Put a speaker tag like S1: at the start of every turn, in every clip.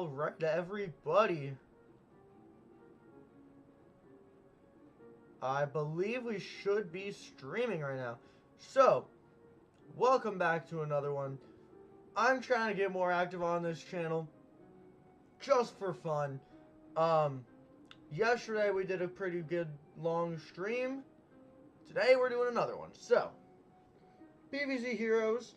S1: Alright, everybody. I believe we should be streaming right now. So, welcome back to another one. I'm trying to get more active on this channel, just for fun. Yesterday we did a pretty good long stream. Today we're doing another one. So, PVZ Heroes.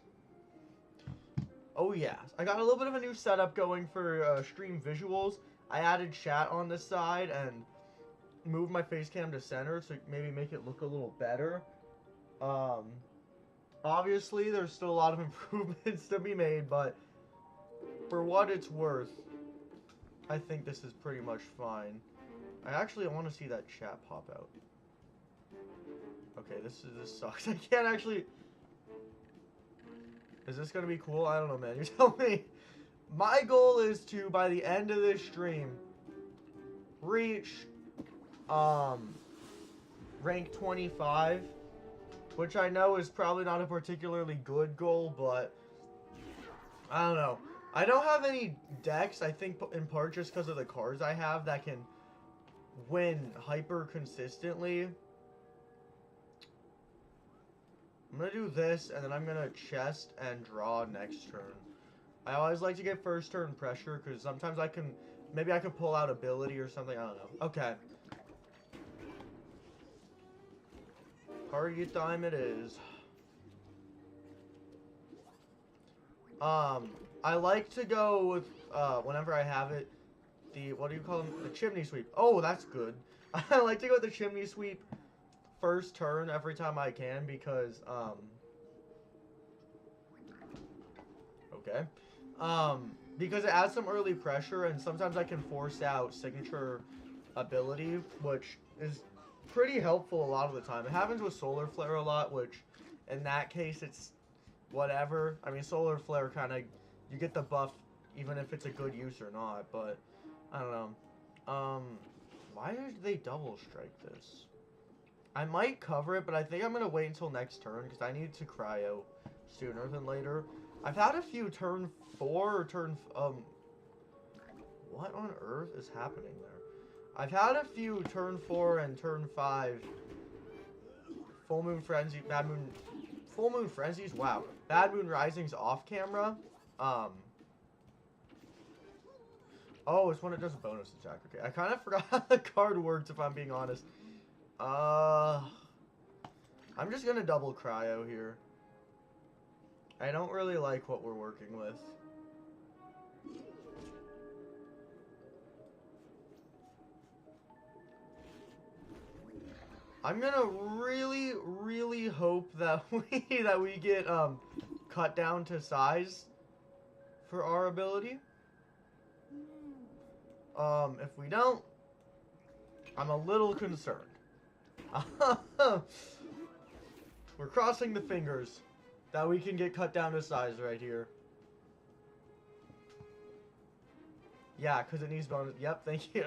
S1: Oh yeah, I got a little bit of a new setup going for stream visuals. I added chat on the side and moved my face cam to center to maybe make it look a little better. Obviously there's still a lot of improvements to be made, but for what it's worth, I think this is pretty much fine. I actually want to see that chat pop out. Okay, this sucks. I can't actually... Is this gonna be cool? I don't know, man. You tell me. My goal is to, by the end of this stream, reach rank 25, which I know is probably not a particularly good goal, but I don't know. I don't have any decks, I think, in part just because of the cards I have that can win hyper consistently. I'm going to do this, and then I'm going to chest and draw next turn. I always like to get first turn pressure, because sometimes I can... Maybe I could pull out ability or something, I don't know. Okay. Party time it is. I like to go with, whenever I have it, the... What do you call them? The chimney sweep. Oh, that's good. I like to go with the chimney sweep first turn every time I can because because it adds some early pressure and sometimes I can force out signature ability, which is pretty helpful a lot of the time. It happens with Solar Flare a lot, which in that case it's whatever. I mean, Solar Flare kind of, you get the buff even if it's a good use or not, but I don't know. Why did they double strike this? I might cover it, but I think I'm going to wait until next turn, because I need to cryo sooner than later. I've had a few turn 4 or turn... what on earth is happening there? I've had a few turn 4 and turn 5 Full Moon Frenzy... Full Moon Frenzies? Wow. Bad Moon Risings off camera. Oh, it's when it does a bonus attack. Okay, I kind of forgot how the card works, if I'm being honest. I'm just gonna double cryo here. I don't really like what we're working with. I'm gonna really hope that we get cut down to size for our ability. If we don't, I'm a little concerned. We're crossing the fingers that we can get cut down to size right here. Yeah, because it needs bonus. Yep, thank you.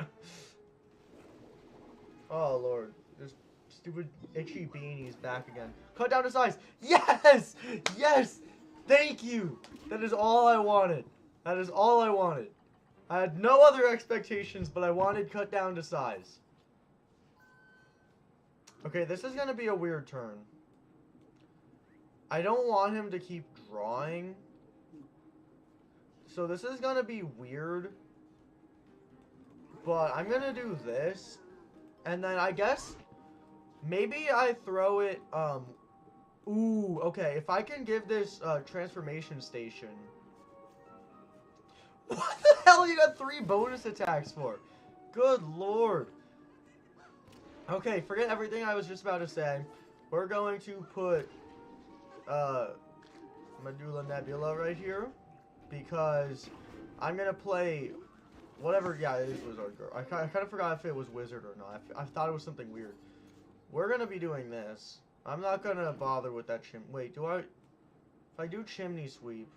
S1: Oh, Lord. This stupid itchy beanie's back again. Cut down to size. Yes! Yes! Thank you! That is all I wanted. That is all I wanted. I had no other expectations, but I wanted cut down to size. Okay, this is going to be a weird turn. I don't want him to keep drawing. So this is going to be weird. But I'm going to do this. And then I guess maybe I throw it... Ooh, okay. If I can give this transformation station... What the hell you got 3 bonus attacks for? Good lord. Okay, forget everything I was just about to say. We're going to put Medulla Nebula right here because I'm going to play whatever. Yeah, it is Wizard Girl. I kind of forgot if it was Wizard or not. I thought it was something weird. We're going to be doing this. I'm not going to bother with that Wait, do I... If I do Chimney Sweep...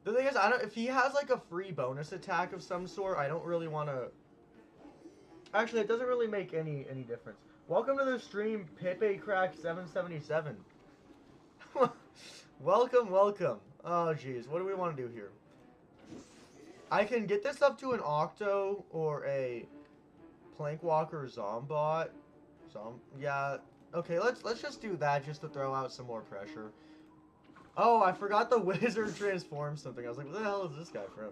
S1: The thing is, I don't. If he has like a free bonus attack of some sort, I don't really want to. Actually, it doesn't really make any difference. Welcome to the stream, Pepe Crack 777. Welcome, welcome. Oh, jeez. What do we want to do here? I can get this up to an Octo or a Plankwalker Zombot. Yeah. Okay, let's just do that just to throw out some more pressure. Oh, I forgot the wizard transforms something. I was like, where the hell is this guy from?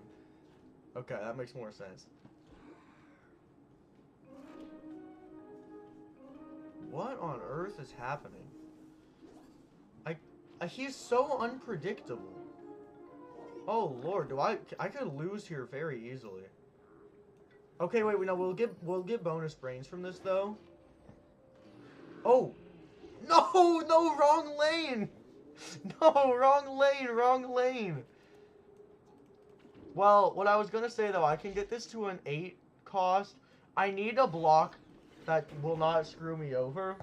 S1: Okay, that makes more sense. What on earth is happening? He's so unpredictable. Oh lord, I could lose here very easily. Okay, wait, no, we'll get bonus brains from this though. Oh, no, wrong lane. No, wrong lane. Well, what I was gonna say though, I can get this to an 8 cost. I need a block that will not screw me over.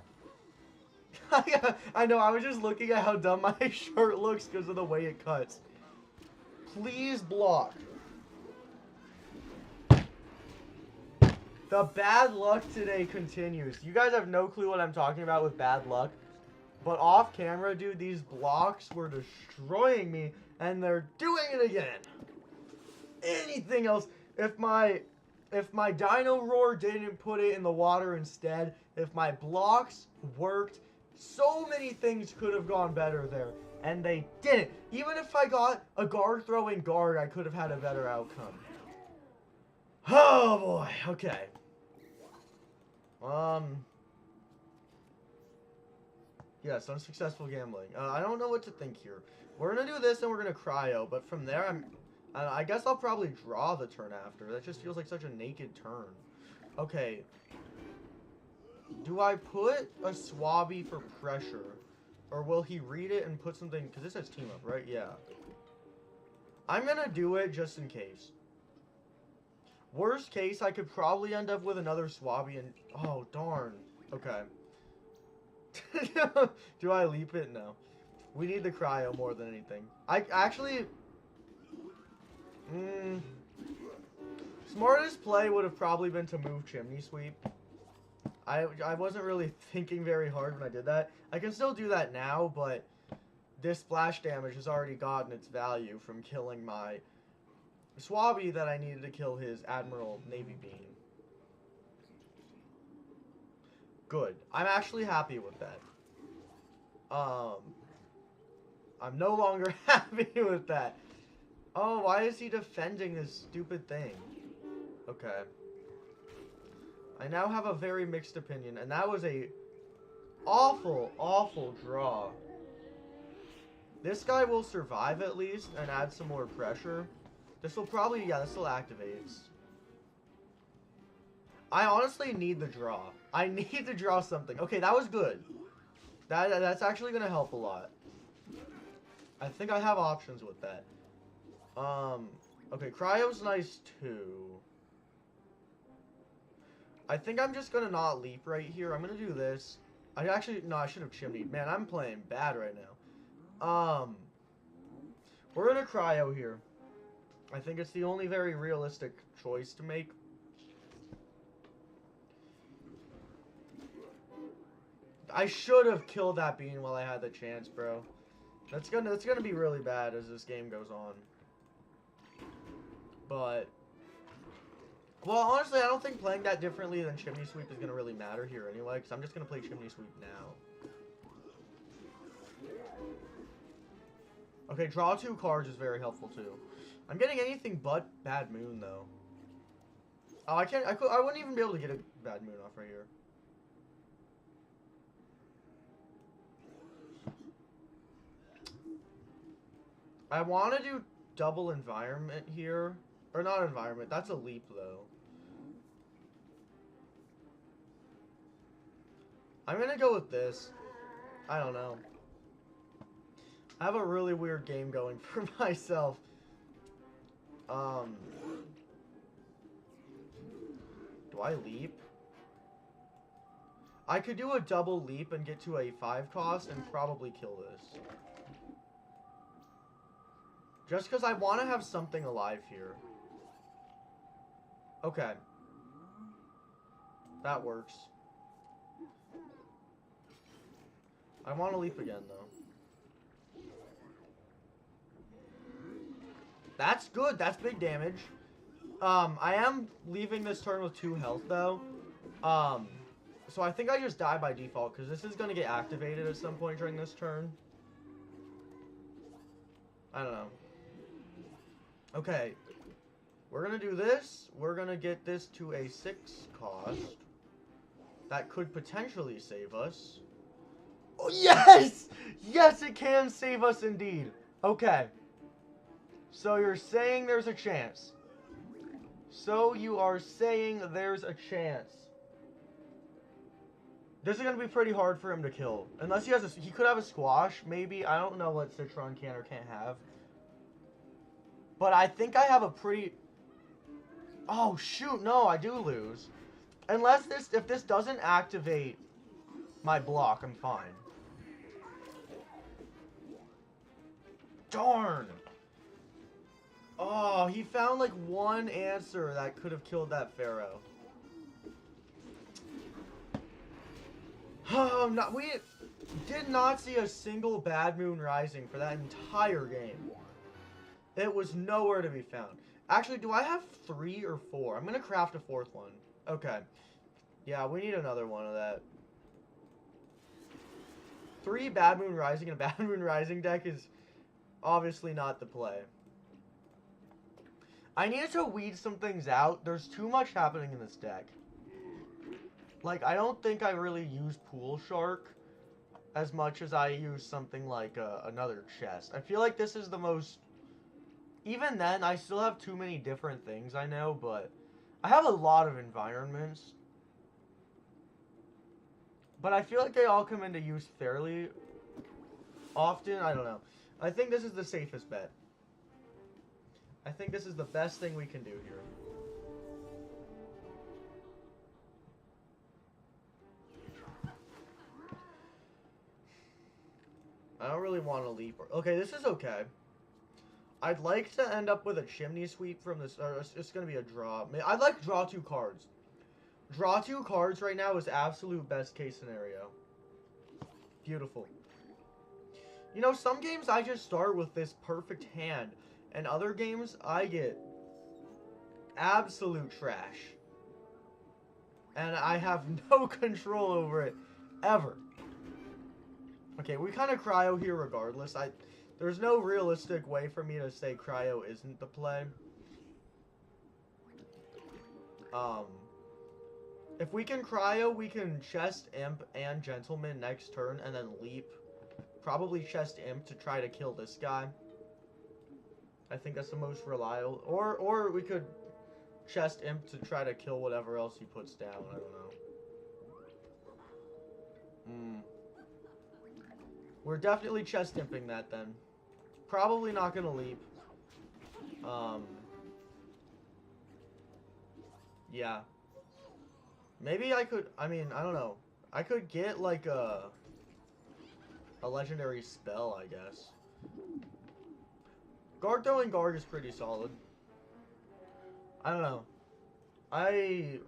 S1: I know, I was just looking at how dumb my shirt looks because of the way it cuts. Please block. The bad luck today continues. You guys have no clue what I'm talking about with bad luck. But off camera, dude, these blocks were destroying me. And they're doing it again. Anything else. If my Dino Roar didn't put it in the water instead, if my blocks worked, so many things could have gone better there. And they didn't. Even if I got a guard throwing guard, I could have had a better outcome. Oh boy, okay. Yes, unsuccessful gambling. I don't know what to think here. We're gonna do this and we're gonna cryo, but from there I guess I'll probably draw the turn after. That just feels like such a naked turn. Okay. Do I put a Swabby for pressure? Or will he read it and put something... Because this says team up, right? Yeah. I'm going to do it just in case. Worst case, I could probably end up with another Swabby and... Oh, darn. Okay. Do I leap it? No. We need the cryo more than anything. I actually... Smartest play would have probably been to move Chimney Sweep. I wasn't really thinking very hard when I did that. I can still do that now, but this splash damage has already gotten its value from killing my Swabby that I needed to kill his Admiral Navy Beam. Good. I'm actually happy with that. I'm no longer happy with that. Oh, why is he defending this stupid thing? Okay. I now have a very mixed opinion, and that was a awful, awful draw. This guy will survive at least and add some more pressure. This will probably, yeah, this will activates. I honestly need the draw. I need to draw something. Okay, that was good. That's actually going to help a lot. I think I have options with that. Okay, cryo's nice too. I think I'm just gonna not leap right here. I'm gonna do this. No, I should have chimneyed. Man, I'm playing bad right now. We're gonna cryo here. I think it's the only very realistic choice to make. I should have killed that bean while I had the chance, bro. That's gonna be really bad as this game goes on. But well, honestly, I don't think playing that differently than Chimney Sweep is going to really matter here anyway, because I'm just going to play Chimney Sweep now. Okay, draw 2 cards is very helpful, too. I'm getting anything but Bad Moon, though. Oh, I wouldn't even be able to get a Bad Moon off right here. I want to do double environment here. Or not environment, that's a leap, though. I'm gonna go with this. I don't know. I have a really weird game going for myself. Do I leap? I could do a double leap and get to a 5 cost and probably kill this. Just because I want to have something alive here. Okay. That works. I want to leap again, though. That's good. That's big damage. I am leaving this turn with 2 health, though. So I think I just die by default, because this is going to get activated at some point during this turn. I don't know. Okay. We're going to do this. We're going to get this to a 6 cost. That could potentially save us. Oh, yes! Yes, it can save us indeed. Okay. So you're saying there's a chance. So you are saying there's a chance. This is going to be pretty hard for him to kill. Unless he has he could have a squash, maybe. I don't know what Citron can or can't have. But I think I have a pretty... Oh, shoot. No, I do lose. Unless if this doesn't activate my block, I'm fine. Darn. Oh, he found like one answer that could have killed that Pharaoh. Oh, no, we did not see a single Bad Moon Rising for that entire game. It was nowhere to be found. Actually, do I have 3 or 4? I'm going to craft a 4th one. Okay. Yeah, we need another one of that. 3 Bad Moon Rising and a Bad Moon Rising deck is obviously not the play. I needed to weed some things out. There's too much happening in this deck. Like, I don't think I really use Pool Shark as much as I use something like another chest. I feel like this is the most... Even then, I still have too many different things, I know, but I have a lot of environments. But I feel like they all come into use fairly often. I don't know. I think this is the safest bet. I think this is the best thing we can do here. I don't really want to leap. Okay, this is okay. I'd like to end up with a chimney sweep from this. Or it's going to be a draw. I'd like to draw 2 cards. Draw 2 cards right now is absolute best case scenario. Beautiful. You know, some games I just start with this perfect hand. And other games I get absolute trash. And I have no control over it. Ever. Okay, we kind of cryo here regardless. There's no realistic way for me to say cryo isn't the play. If we can cryo, we can chest imp and gentleman next turn and then leap. Probably chest imp to try to kill this guy. I think that's the most reliable. Or we could chest imp to try to kill whatever else he puts down. I don't know. We're definitely chest imping that then. Probably not gonna leap. Yeah. Maybe I could, I mean, I don't know. I could get like a legendary spell, I guess. Guard throwing guard is pretty solid. I don't know. I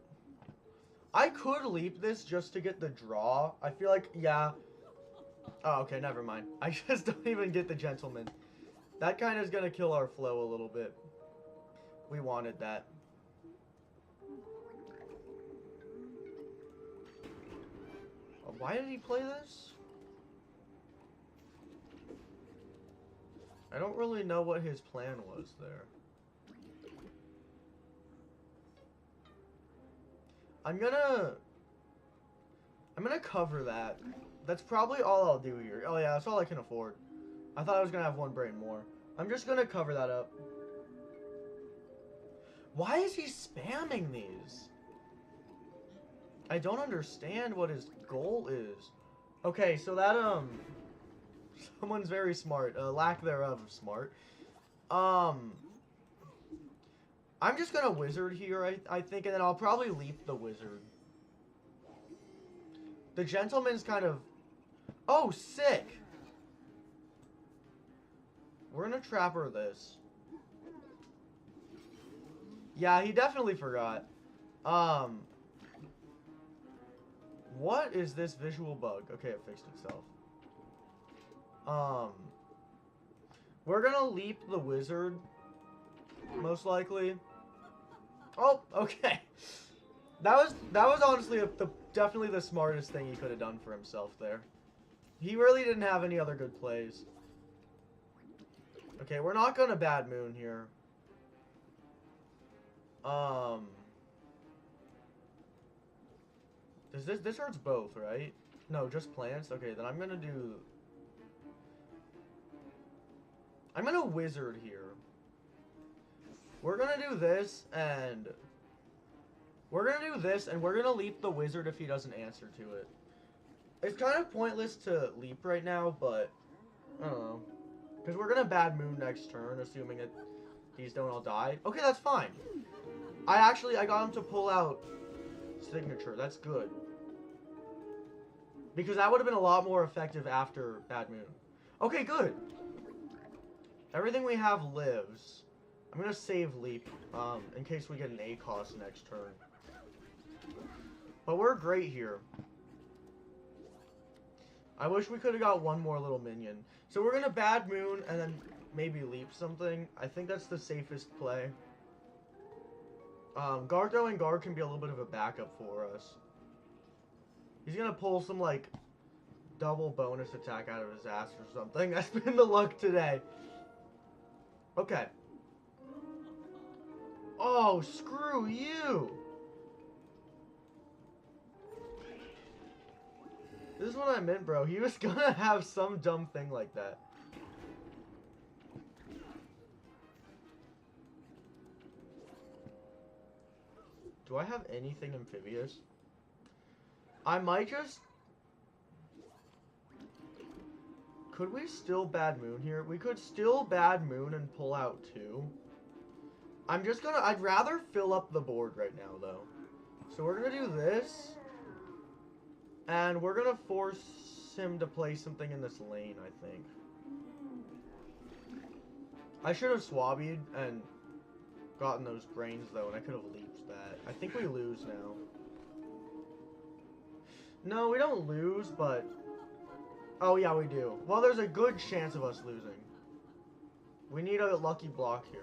S1: could leap this just to get the draw. I feel like, yeah. Oh, okay, never mind. I just don't even get the gentleman. That kind of is going to kill our flow a little bit. We wanted that. Oh, why did he play this? I don't really know what his plan was there. I'm gonna cover that. That's probably all I'll do here. Oh yeah, that's all I can afford. I thought I was gonna have 1 brain more. I'm just gonna cover that up. Why is he spamming these? I don't understand what his goal is. Okay, so that, someone's very smart. Lack thereof of smart. I'm just gonna wizard here, I think, and then I'll probably leap the wizard. The gentleman's kind of... Oh, sick! We're gonna trapper this. Yeah, he definitely forgot. What is this visual bug? Okay, it fixed itself. We're gonna leap the wizard. most likely. Oh, okay. That was honestly definitely the smartest thing he could have done for himself there. He really didn't have any other good plays. Okay, we're not gonna Bad Moon here. This hurts both, right? No, just plants? Okay, then I'm gonna wizard here. We're gonna do this, and we're gonna leap the wizard if he doesn't answer to it. It's kind of pointless to leap right now, but I don't know. Because we're gonna Bad Moon next turn, assuming that these don't all die. Okay, that's fine. I got him to pull out Signature. That's good. Because that would have been a lot more effective after Bad Moon. Okay, good. Everything we have lives. I'm gonna save Leap, in case we get an ACOS next turn. But we're great here. I wish we could have got one more little minion. So we're gonna Bad Moon and then maybe Leap something. I think that's the safest play. Gardo and Guard can be a little bit of a backup for us. He's gonna pull some, like, double bonus attack out of his ass or something. That's been the luck today. Okay. Oh, screw you! This is what I meant, bro. He was gonna have some dumb thing like that. Do I have anything amphibious? I might just... Could we still Bad Moon here? We could still Bad Moon and pull out 2. I'm just gonna... I'd rather fill up the board right now, though. So we're gonna do this. And we're gonna force him to play something in this lane, I think. I should have swabbied and gotten those brains, though, and I could have leaped that. I think we lose now. No, we don't lose, but... Oh, yeah, we do. Well, there's a good chance of us losing. We need a lucky block here.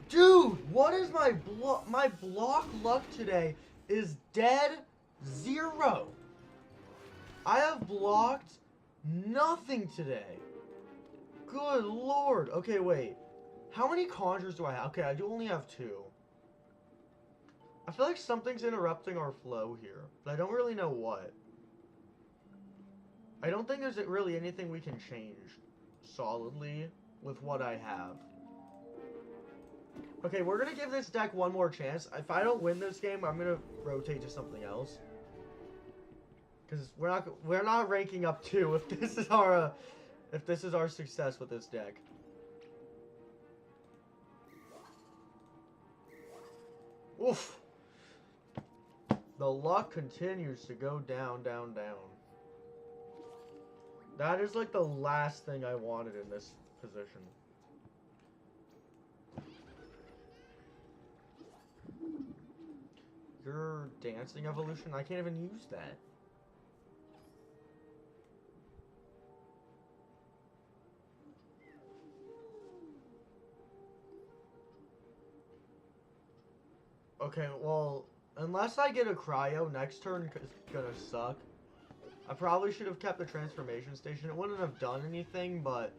S1: Dude, what is my block? My block luck today is dead 0. I have blocked nothing today. Good lord. Okay, wait. How many conjures do I have? Okay, I do only have 2. I feel like something's interrupting our flow here, but I don't really know what. I don't think there's really anything we can change solidly with what I have. Okay, we're gonna give this deck one more chance. If I don't win this game, I'm gonna rotate to something else. Because we're not ranking up 2 if this is our success with this deck. Oof. The luck continues to go down, down, down. That is like the last thing I wanted in this position. Your dancing evolution? I can't even use that. Okay, well, unless I get a cryo next turn, it's gonna suck. I probably should have kept the transformation station. It wouldn't have done anything, but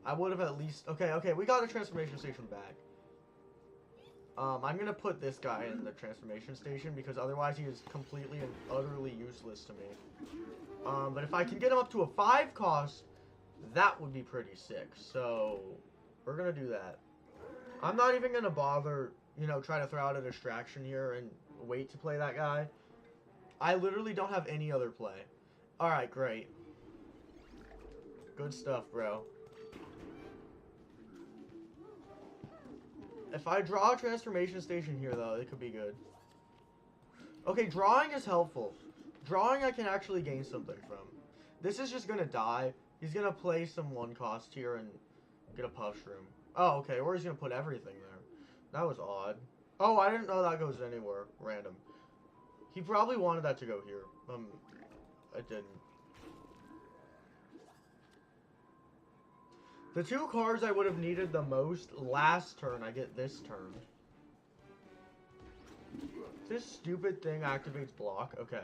S1: I would have at least... Okay, we got a transformation station back. I'm gonna put this guy in the transformation station because otherwise he is completely and utterly useless to me. But if I can get him up to a 5 cost, that would be pretty sick. So, we're gonna do that. I'm not even gonna bother, you know, try to throw out a distraction here and wait to play that guy. I literally don't have any other play. Alright, great. Good stuff, bro. If I draw a transformation station here, though, it could be good. Okay, drawing is helpful. Drawing I can actually gain something from. This is just gonna die. He's gonna play some 1 cost here and get a puff shroom. Oh, okay, or he's gonna put everything there. That was odd. Oh, I didn't know that goes anywhere. Random. He probably wanted that to go here. It didn't. The two cards I would have needed the most last turn, I get this turn. This stupid thing activates block. Okay,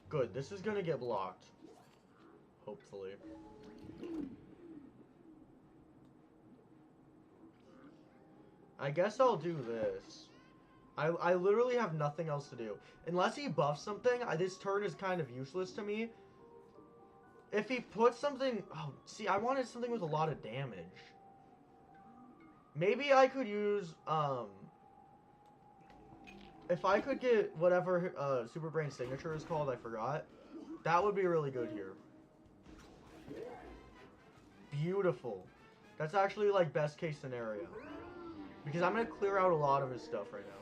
S1: good. This is gonna get blocked. Hopefully. I guess I'll do this. I literally have nothing else to do. Unless he buffs something, this turn is kind of useless to me. If he puts something... Oh, see, I wanted something with a lot of damage. Maybe I could use, if I could get whatever Super Brain signature is called, I forgot. That would be really good here. Beautiful. That's actually, like, best case scenario. Because I'm going to clear out a lot of his stuff right now.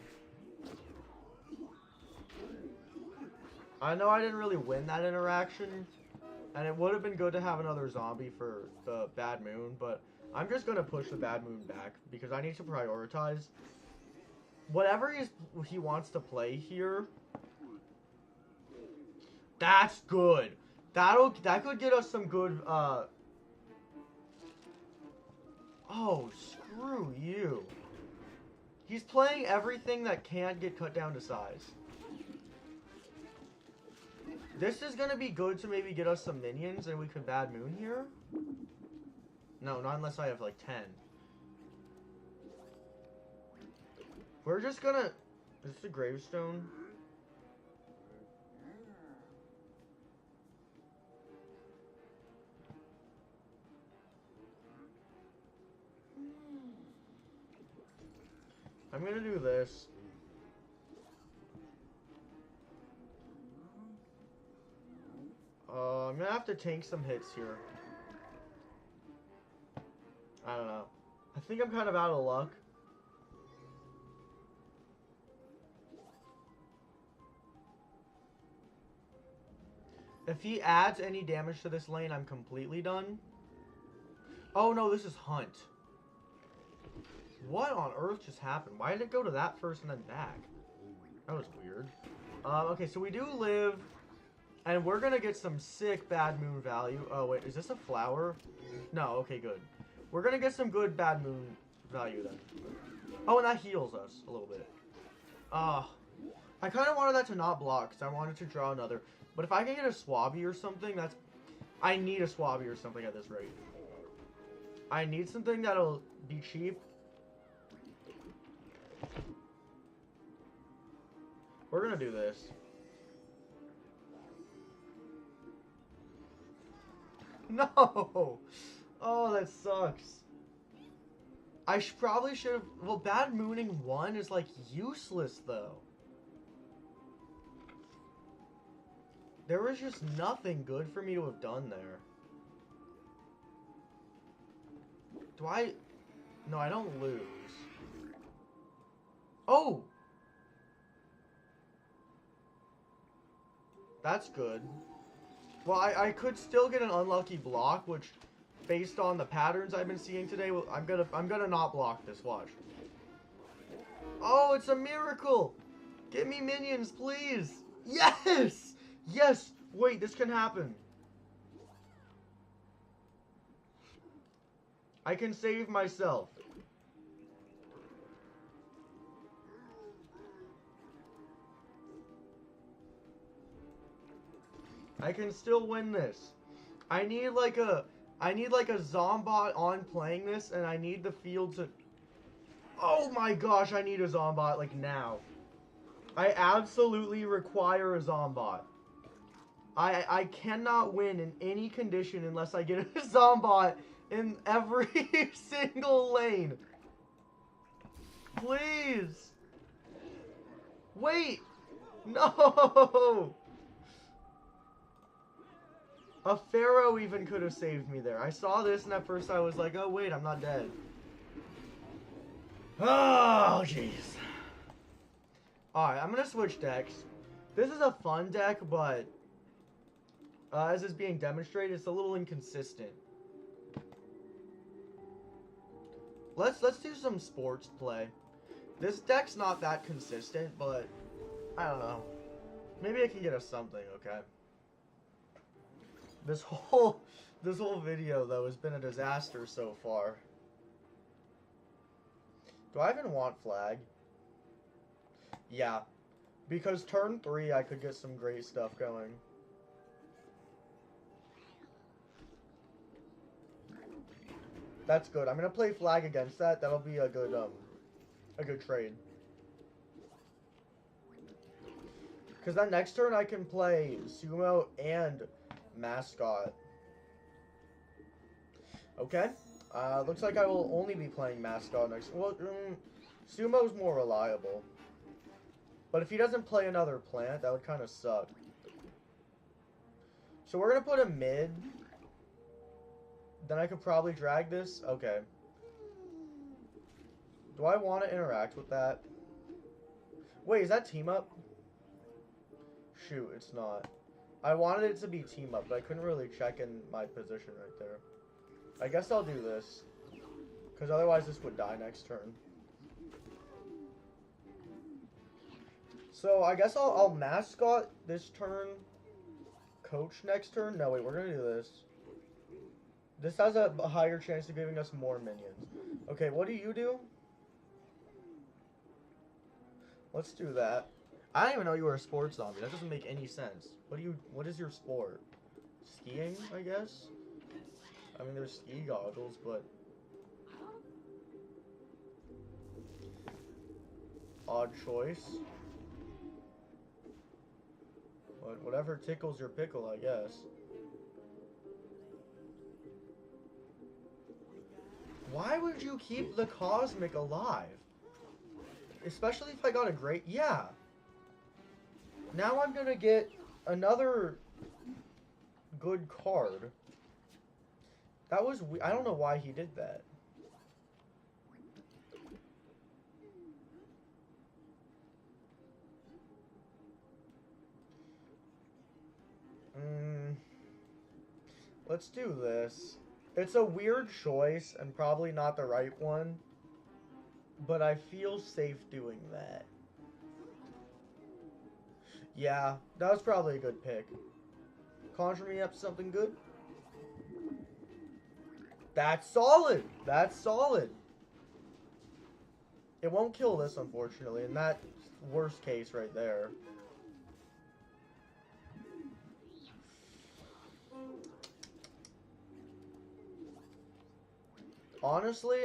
S1: I know I didn't really win that interaction. And it would have been good to have another zombie for the Bad Moon. But I'm just going to push the Bad Moon back. Because I need to prioritize. Whatever he wants to play here. That's good. That could get us some good... Oh, screw you. He's playing everything that can't get cut down to size. This is going to be good to maybe get us some minions and we could Bad Moon here. No, not unless I have like 10. We're just going to... Is this a gravestone? I'm gonna do this. I'm gonna have to tank some hits here. I don't know. I think I'm kind of out of luck. If he adds any damage to this lane, I'm completely done. Oh no, this is Hunt. What on earth just happened? Why did it go to that first and then back? That was weird. Okay, so we do live, and we're gonna get some sick Bad Moon value. Oh, wait, is this a flower? No, okay, good. We're gonna get some good Bad Moon value then. Oh, and that heals us a little bit. I kind of wanted that to not block, because I wanted to draw another. But if I can get a Swabby or something, that's... I need a Swabby or something at this rate. I need something that'll be cheap. We're gonna do this. No! Oh, that sucks. I probably should have... Well, Bad Mooning 1 is, like, useless, though. There was just nothing good for me to have done there. Do I... No, I don't lose. Oh! That's good. Well, I could still get an unlucky block, which, based on the patterns I've been seeing today, I'm gonna not block this. Watch. Oh, it's a miracle! Give me minions, please! Yes! Yes! Wait, this can happen. I can save myself. I can still win this. I need like a Zombot on playing this, and I need the field to... Oh my gosh, I need a Zombot, like, now. I absolutely require a Zombot. I cannot win in any condition unless I get a Zombot in every single lane. Please. Wait. No. A Pharaoh even could have saved me there. I saw this and at first I was like, oh wait, I'm not dead. Oh, jeez. Alright, I'm gonna switch decks. This is a fun deck, but as is being demonstrated, it's a little inconsistent. Let's do some sports play. This deck's not that consistent, but I don't know. Maybe I can get us something, okay? This whole video though has been a disaster so far. Do I even want flag? Yeah. Because turn 3 I could get some great stuff going. That's good. I'm gonna play flag against that. That'll be a good trade. Because then next turn I can play Sumo and Mascot. Okay. Looks like I will only be playing Mascot next. Well, Sumo's more reliable. But if he doesn't play another plant, that would kind of suck. So we're going to put a mid. Then I could probably drag this. Okay. Do I want to interact with that? Wait, is that team up? Shoot, it's not. I wanted it to be team up, but I couldn't really check in my position right there. I guess I'll do this. Because otherwise this would die next turn. So I guess I'll Mascot this turn. Coach next turn. No, wait, we're going to do this. This has a higher chance of giving us more minions. Okay, what do you do? Let's do that. I didn't even know you were a sports zombie. That doesn't make any sense. What is your sport? Skiing, I guess? I mean, there's ski goggles, but... Odd choice. But whatever tickles your pickle, I guess. Why would you keep the Cosmic alive? Especially if I got a great... Yeah. Now I'm gonna get another good card. That was... I don't know why he did that. Let's do this. It's a weird choice and probably not the right one. But I feel safe doing that. Yeah, that was probably a good pick. Conjure me up something good. That's solid. That's solid. It won't kill this, unfortunately, and that's worst case right there. Honestly,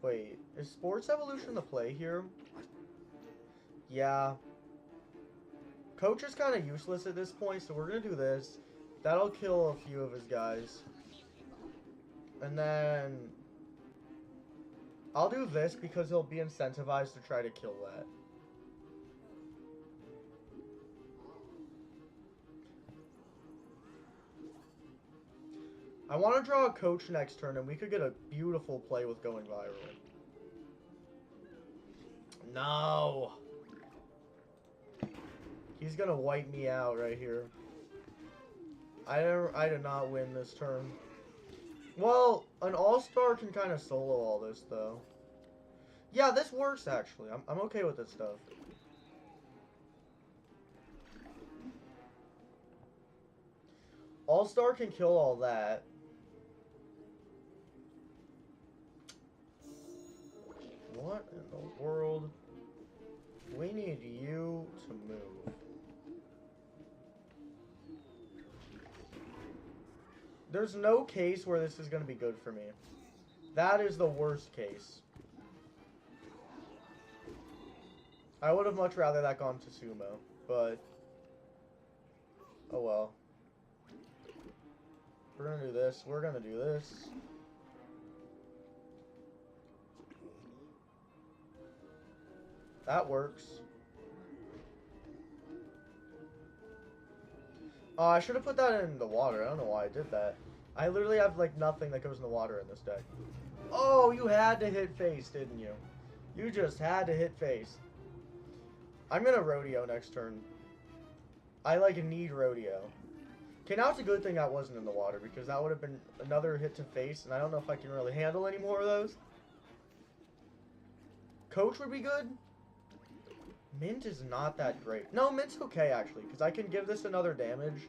S1: wait, is Sports Evolution the play here? Yeah. Coach is kind of useless at this point, so we're going to do this. That'll kill a few of his guys. And then I'll do this because he'll be incentivized to try to kill that. I want to draw a coach next turn, and we could get a beautiful play with going viral. No! He's gonna wipe me out right here. I did not win this turn. Well, an all-star can kind of solo all this, though. Yeah, this works, actually. I'm okay with this stuff. All-star can kill all that. What in the world? We need you to move. There's no case where this is going to be good for me. That is the worst case. I would have much rather that gone to Sumo, but... oh well. We're going to do this. We're going to do this. That works. Oh, I should have put that in the water. I don't know why I did that. I literally have, like, nothing that goes in the water in this deck. Oh, you had to hit face, didn't you? You just had to hit face. I'm gonna rodeo next turn. I, like, need rodeo. Okay, now it's a good thing that wasn't in the water, because that would have been another hit to face, and I don't know if I can really handle any more of those. Coach would be good. Mint is not that great. No, Mint's okay, actually, because I can give this another damage,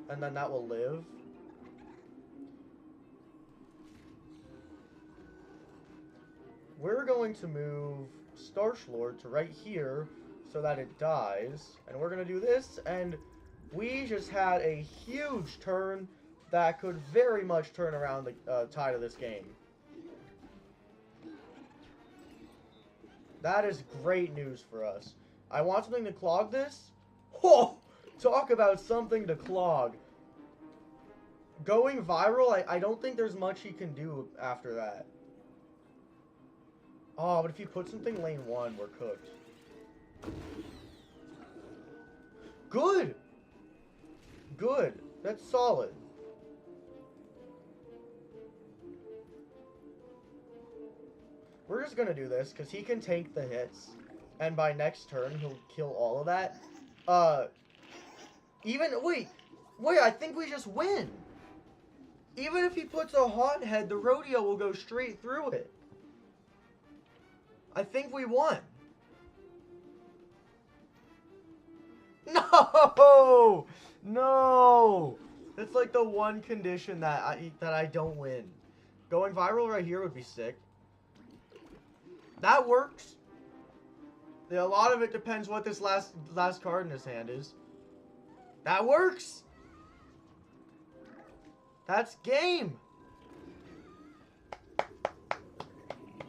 S1: and then that will live. We're going to move Starch Lord to right here so that it dies. And we're going to do this, and we just had a huge turn that could very much turn around the tide of this game. That is great news for us. I want something to clog this. Oh, talk about something to clog. Going viral, I don't think there's much he can do after that. Oh, but if you put something lane 1, we're cooked. Good! Good. That's solid. We're just gonna do this, because he can tank the hits. And by next turn, he'll kill all of that. Wait, I think we just win. Even if he puts a hothead, the rodeo will go straight through it. I think we won. No! No! That's like the one condition that I don't win. Going viral right here would be sick. That works. A lot of it depends what this last card in his hand is. That works. That's game.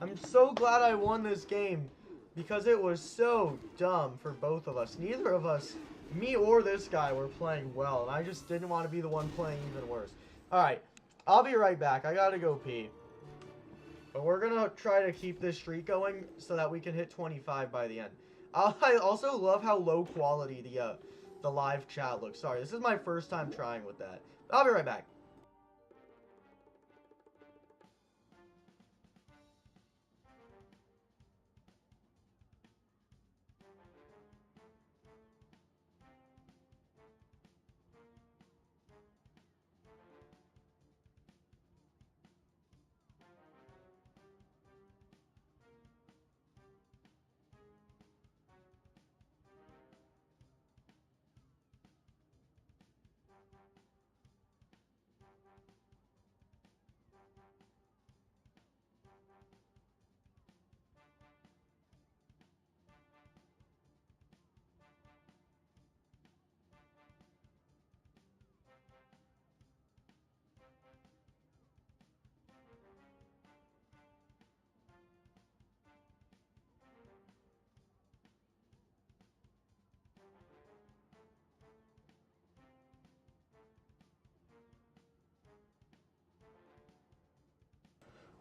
S1: I'm so glad I won this game because it was so dumb for both of us. Neither of us, me or this guy, were playing well, and I just didn't want to be the one playing even worse. Alright, I'll be right back. I gotta go pee. But we're gonna try to keep this streak going so that we can hit 25 by the end. I also love how low quality the live chat looks. Sorry, this is my first time trying with that. I'll be right back.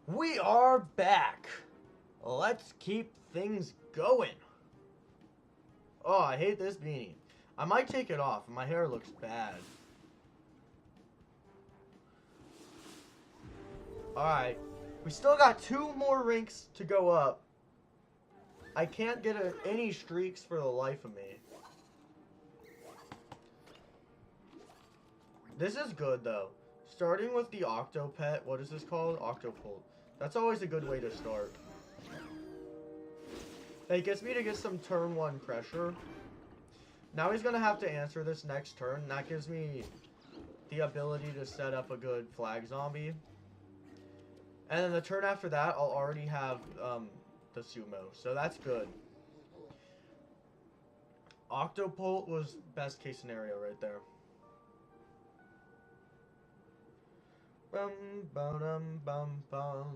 S1: We are back. Let's keep things going. Oh, I hate this beanie. I might take it off. My hair looks bad. Alright. We still got 2 more ranks to go up. I can't get any streaks for the life of me. This is good, though. Starting with the Octopet. What is this called? Octopult. That's always a good way to start. It gets me to get some turn 1 pressure. Now he's going to have to answer this next turn. That gives me the ability to set up a good flag zombie. And then the turn after that, I'll already have the sumo. So that's good. Octopult was best case scenario right there. Bum bum bum bum.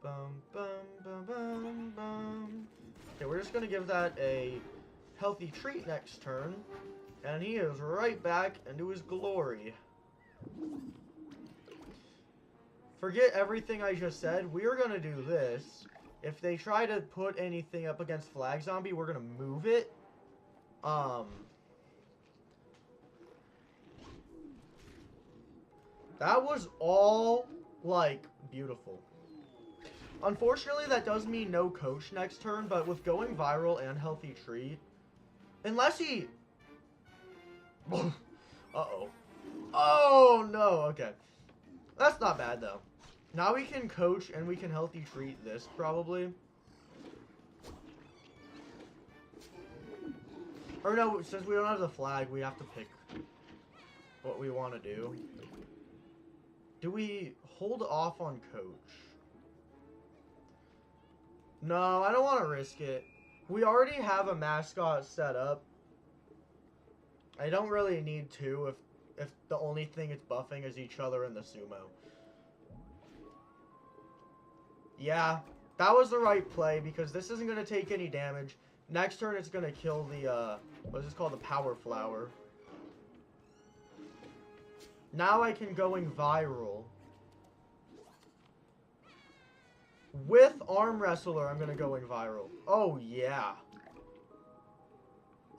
S1: Bum bum bum bum bum. Okay, we're just gonna give that a healthy treat next turn, and he is right back into his glory. Forget everything I just said. We are gonna do this. If they try to put anything up against Flag Zombie, we're gonna move it. That was all, like, beautiful. Unfortunately, that does mean no coach next turn, but with going viral and healthy treat, unless he... Uh-oh. Oh, no, okay. That's not bad, though. Now we can coach and we can healthy treat this, probably. Or no, since we don't have the flag, we have to pick what we want to do. Do we hold off on coach? No, I don't want to risk it. We already have a mascot set up. I don't really need to if the only thing it's buffing is each other and the sumo. Yeah, that was the right play because this isn't going to take any damage. Next turn it's going to kill the, what's this called? The power flower. Now I can going viral. With Arm Wrestler, I'm going to going viral. Oh, yeah.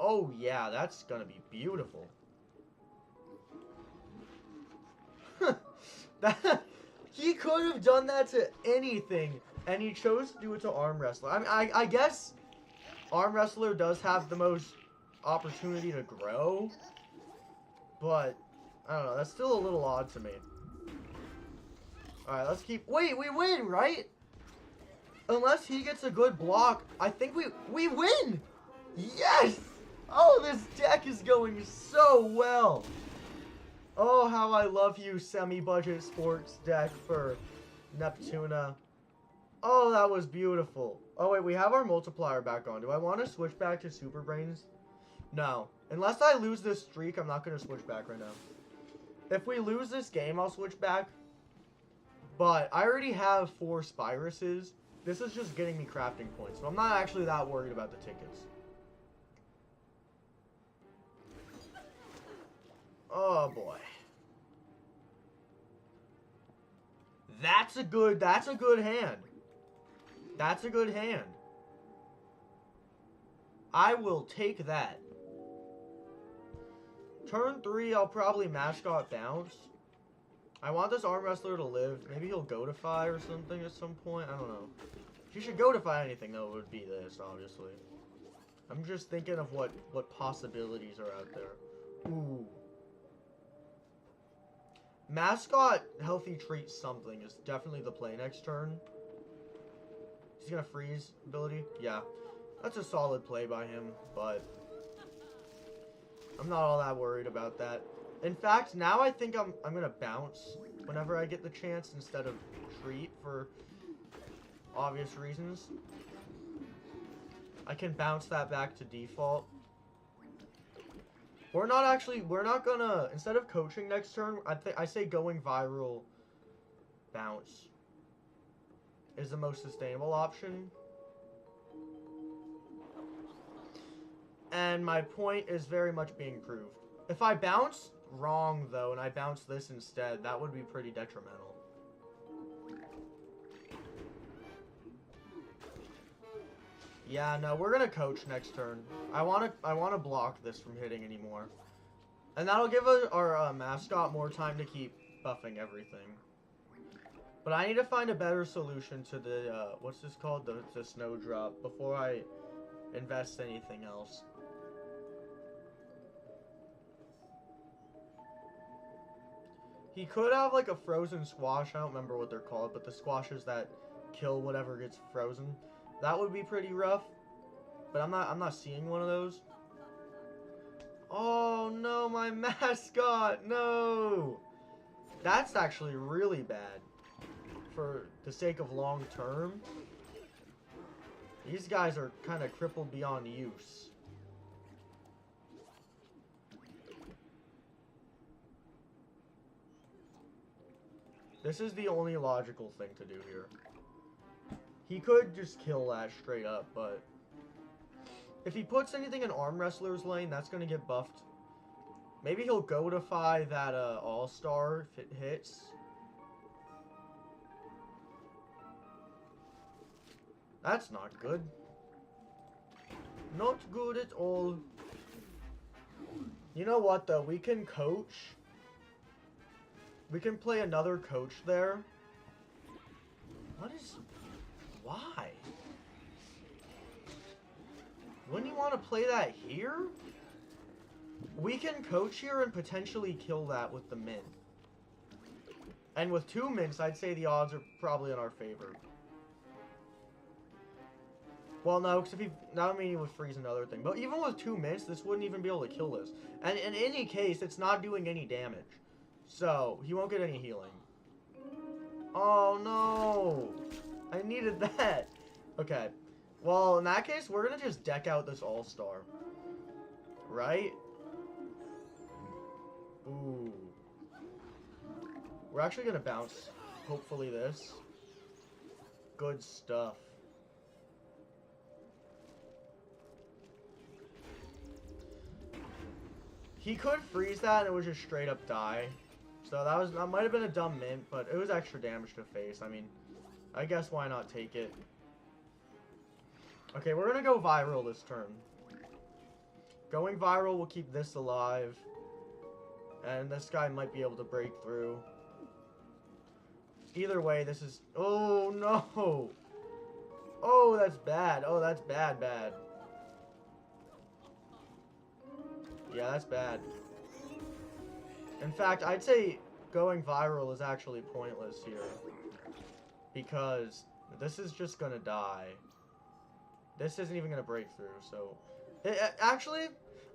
S1: Oh, yeah, that's going to be beautiful. He could have done that to anything, and he chose to do it to Arm Wrestler. I mean, I guess Arm Wrestler does have the most opportunity to grow, but I don't know. That's still a little odd to me. Alright, let's keep... Wait, we win, right? Unless he gets a good block, I think we win! Yes! Oh, this deck is going so well. Oh, how I love you, semi-budget sports deck for Neptuna. Oh, that was beautiful. Oh, wait, we have our multiplier back on. Do I want to switch back to Super Brains? No. Unless I lose this streak, I'm not going to switch back right now. If we lose this game, I'll switch back. But I already have 4 Spyruses. This is just getting me crafting points, so I'm not actually that worried about the tickets. Oh boy. That's a good hand. That's a good hand. I will take that. Turn 3, I'll probably mascot bounce. I want this Arm Wrestler to live. Maybe he'll Goatify or something at some point. I don't know. If you should Goatify anything, though, it would be this, obviously. I'm just thinking of what possibilities are out there. Ooh. Mascot Healthy Treat something is definitely the play next turn. He's gonna freeze ability. Yeah. That's a solid play by him, but I'm not all that worried about that. In fact, now I think I'm gonna bounce whenever I get the chance instead of treat for obvious reasons. I can bounce that back to default. We're not gonna, instead of coaching next turn, I say going viral bounce is the most sustainable option. And my point is very much being proved. If I bounce wrong, though, and I bounce this instead, that would be pretty detrimental. Yeah, no, we're gonna coach next turn. I wanna block this from hitting anymore, and that'll give our mascot more time to keep buffing everything. But I need to find a better solution to the what's this called, the snowdrop, before I invest anything else. He could have like a frozen squash. I don't remember what they're called, but the squashes that kill whatever gets frozen. That would be pretty rough, but I'm not seeing one of those. Oh no, my mascot, no! That's actually really bad for the sake of long term. These guys are kind of crippled beyond use. This is the only logical thing to do here. He could just kill that straight up, but if he puts anything in Arm Wrestler's lane, that's going to get buffed. Maybe he'll Goatify that All-Star if it hits. That's not good. Not good at all. You know what, though? We can coach. We can play another coach there. What is... Why? Wouldn't you want to play that here? We can coach here and potentially kill that with the mint. And with 2 mints, I'd say the odds are probably in our favor. Well, no, because if he... That would mean he would freeze another thing. But even with 2 minutes, this wouldn't even be able to kill this. And in any case, it's not doing any damage. So, he won't get any healing. Oh, no. I needed that. Okay. Well, in that case, we're going to just deck out this All-Star. Right? Ooh. We're actually going to bounce, hopefully, this. Good stuff. He could freeze that and it would just straight up die. So that might have been a dumb mint, but it was extra damage to face. I mean, I guess why not take it? Okay, we're gonna go viral this turn. Going viral will keep this alive. And this guy might be able to break through. Either way, this is... Oh, no! Oh, that's bad. Oh, that's bad, bad. Yeah, that's bad. In fact, I'd say going viral is actually pointless here. Because this is just gonna die. This isn't even gonna break through, so... Actually,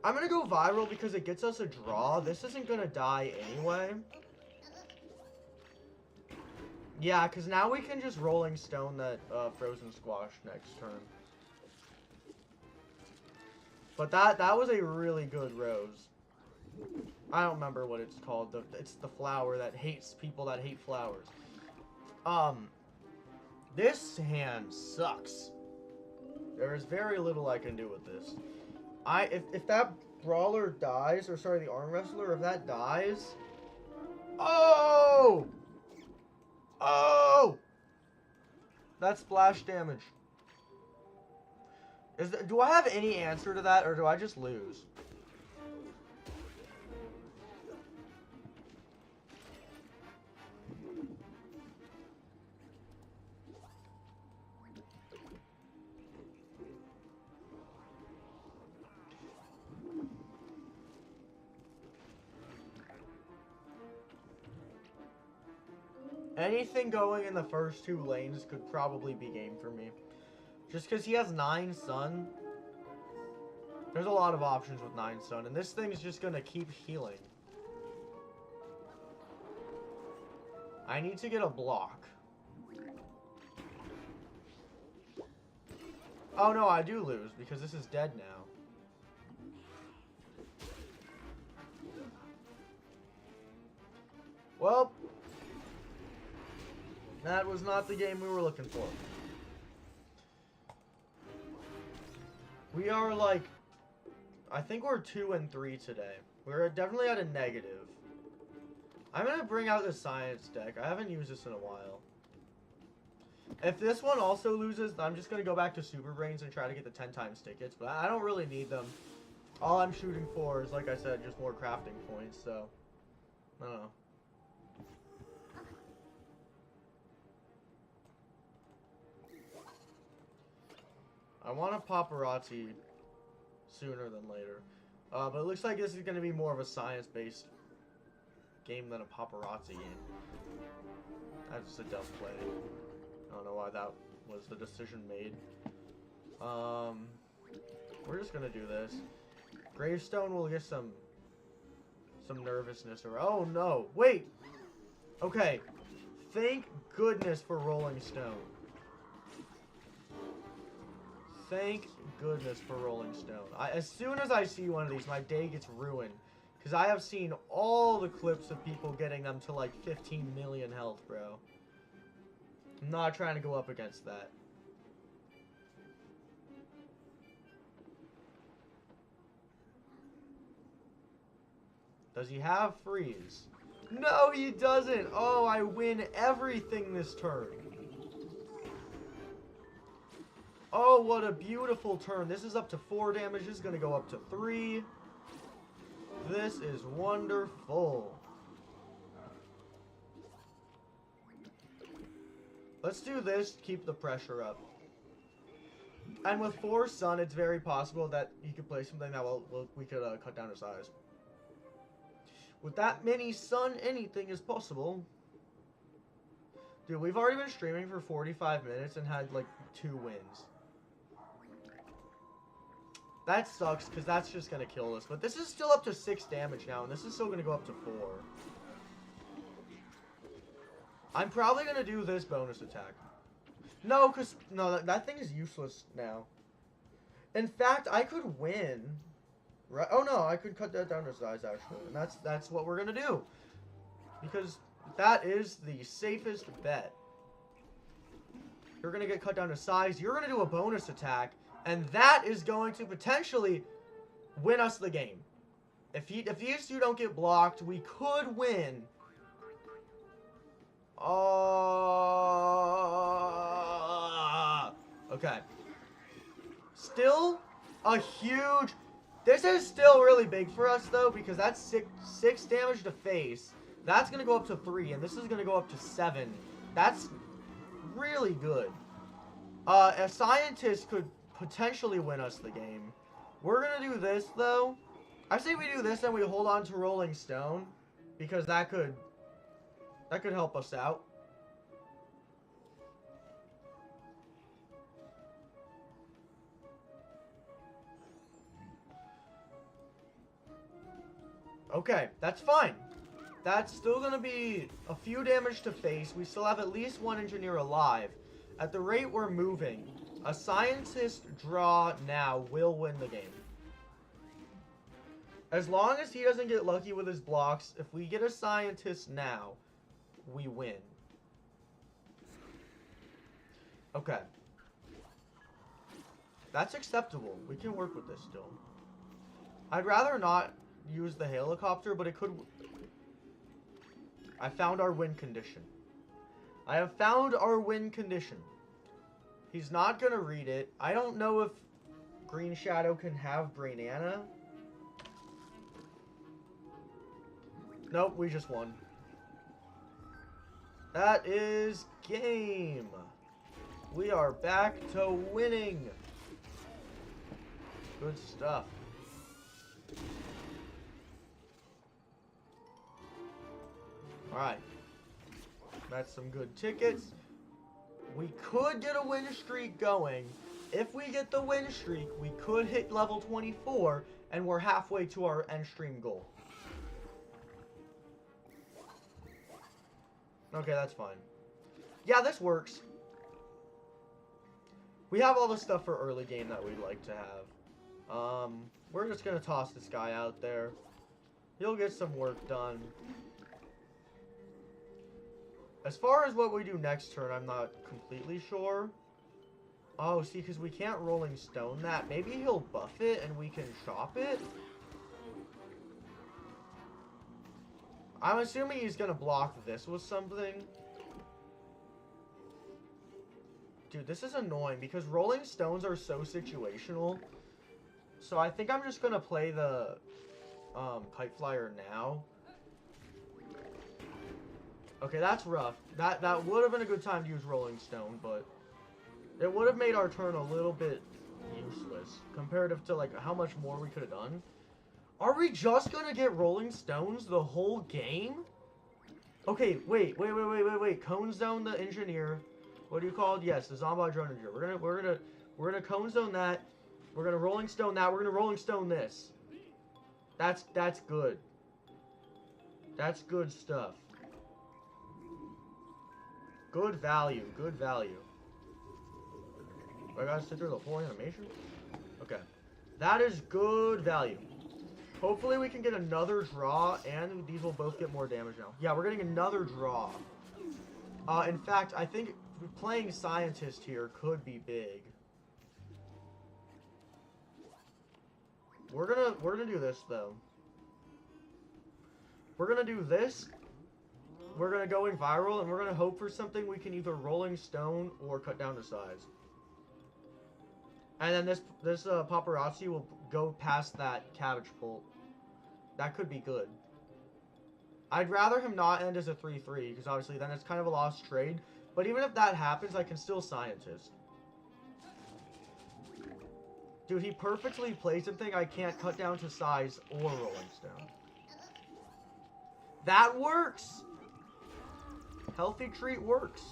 S1: I'm gonna go viral because it gets us a draw. This isn't gonna die anyway. Yeah, because now we can just Rolling Stone that Frozen Squash next turn. But that was a really good rose. I don't remember what it's called. It's the flower that hates people that hate flowers. This hand sucks. There is very little I can do with this. If that brawler dies, or sorry, the arm wrestler, if that dies... Oh! Oh! That's splash damage. Do I have any answer to that, or do I just lose? Anything going in the first 2 lanes could probably be game for me. Just because he has 9 Sun. There's a lot of options with 9 Sun. And this thing is just going to keep healing. I need to get a block. Oh no, I do lose because this is dead now. Well, that was not the game we were looking for. We are like, I think we're 2 and 3 today. We're definitely at a negative. I'm gonna bring out the science deck. I haven't used this in a while. If this one also loses, I'm just gonna go back to Super Brains and try to get the 10 times tickets, but I don't really need them. All I'm shooting for is, like I said, just more crafting points, so, I don't know. I want a paparazzi sooner than later. But it looks like this is going to be more of a science-based game than a paparazzi game. That's just a dumb play. I don't know why that was the decision made. We're just going to do this. Gravestone will get some nervousness. Or oh no, wait! Okay, thank goodness for Rolling Stone. Thank goodness for Rolling Stone. As soon as I see one of these, my day gets ruined. Because I have seen all the clips of people getting them to like 15 million health, bro. I'm not trying to go up against that. Does he have freeze? No, he doesn't! Oh, I win everything this turn. Oh, what a beautiful turn. This is up to 4 damage. This is going to go up to 3. This is wonderful. Let's do this. Keep the pressure up. And with 4 Sun, it's very possible that he could play something that we could cut down to size. With that many Sun, anything is possible. Dude, we've already been streaming for 45 minutes and had like 2 wins. That sucks, because that's just going to kill us. But this is still up to 6 damage now, and this is still going to go up to 4. I'm probably going to do this bonus attack. No, because... No, that thing is useless now. In fact, I could win. Right? Oh, no, I could cut that down to size, actually. And that's what we're going to do. Because that is the safest bet. You're going to get cut down to size. You're going to do a bonus attack. And that is going to potentially win us the game. If these two don't get blocked, we could win. Okay. Still a huge... This is still really big for us, though, because that's 6 damage to face. That's going to go up to 3, and this is going to go up to 7. That's really good. A scientist could potentially win us the game. We're going to do this, though. I say we do this and we hold on to Rolling Stone, because that could help us out. Okay, that's fine. That's still going to be a few damage to face. We still have at least 1 engineer alive. At the rate we're moving, a scientist draw now will win the game. As long as he doesn't get lucky with his blocks, if we get a scientist now, we win. Okay. That's acceptable. We can work with this still. I'd rather not use the helicopter, but it could... I found our win condition. I have found our win condition. He's not gonna read it. I don't know if Green Shadow can have Brainana. Nope, we just won. That is game. We are back to winning. Good stuff. Alright. That's some good tickets. We could get a win streak going. If we get the win streak, we could hit level 24, and we're halfway to our end stream goal. Okay, that's fine. Yeah, this works. We have all the stuff for early game that we'd like to have. We're just gonna toss this guy out there. He'll get some work done. As far as what we do next turn, I'm not completely sure. Oh, see, because we can't Rolling Stone that. Maybe he'll buff it and we can chop it? I'm assuming he's going to block this with something. Dude, this is annoying because Rolling Stones are so situational. So I think I'm just going to play the Kite Flyer now. Okay, that's rough. That would have been a good time to use Rolling Stone, but it would have made our turn a little bit useless comparative to like how much more we could have done. Are we just gonna get Rolling Stones the whole game? Okay, wait. Cone Zone the engineer. What are you called? Yes, the Zombie Drone engineer. We're gonna Cone Zone that. We're gonna Rolling Stone that. We're gonna Rolling Stone this. That's good. That's good stuff. Good value. Good value. I gotta sit through the whole animation? Okay. That is good value. Hopefully we can get another draw, and these will both get more damage now. Yeah, we're getting another draw. In fact, I think playing Scientist here could be big. We're gonna do this, though. We're gonna do this. We're gonna go in viral, and we're gonna hope for something we can either Rolling Stone or cut down to size. And then this paparazzi will go past that cabbage pult. That could be good. I'd rather him not end as a 3-3, because obviously then it's kind of a lost trade. But even if that happens, I can still Scientist. Dude, he perfectly plays something I can't cut down to size or Rolling Stone. That works! Healthy Treat works.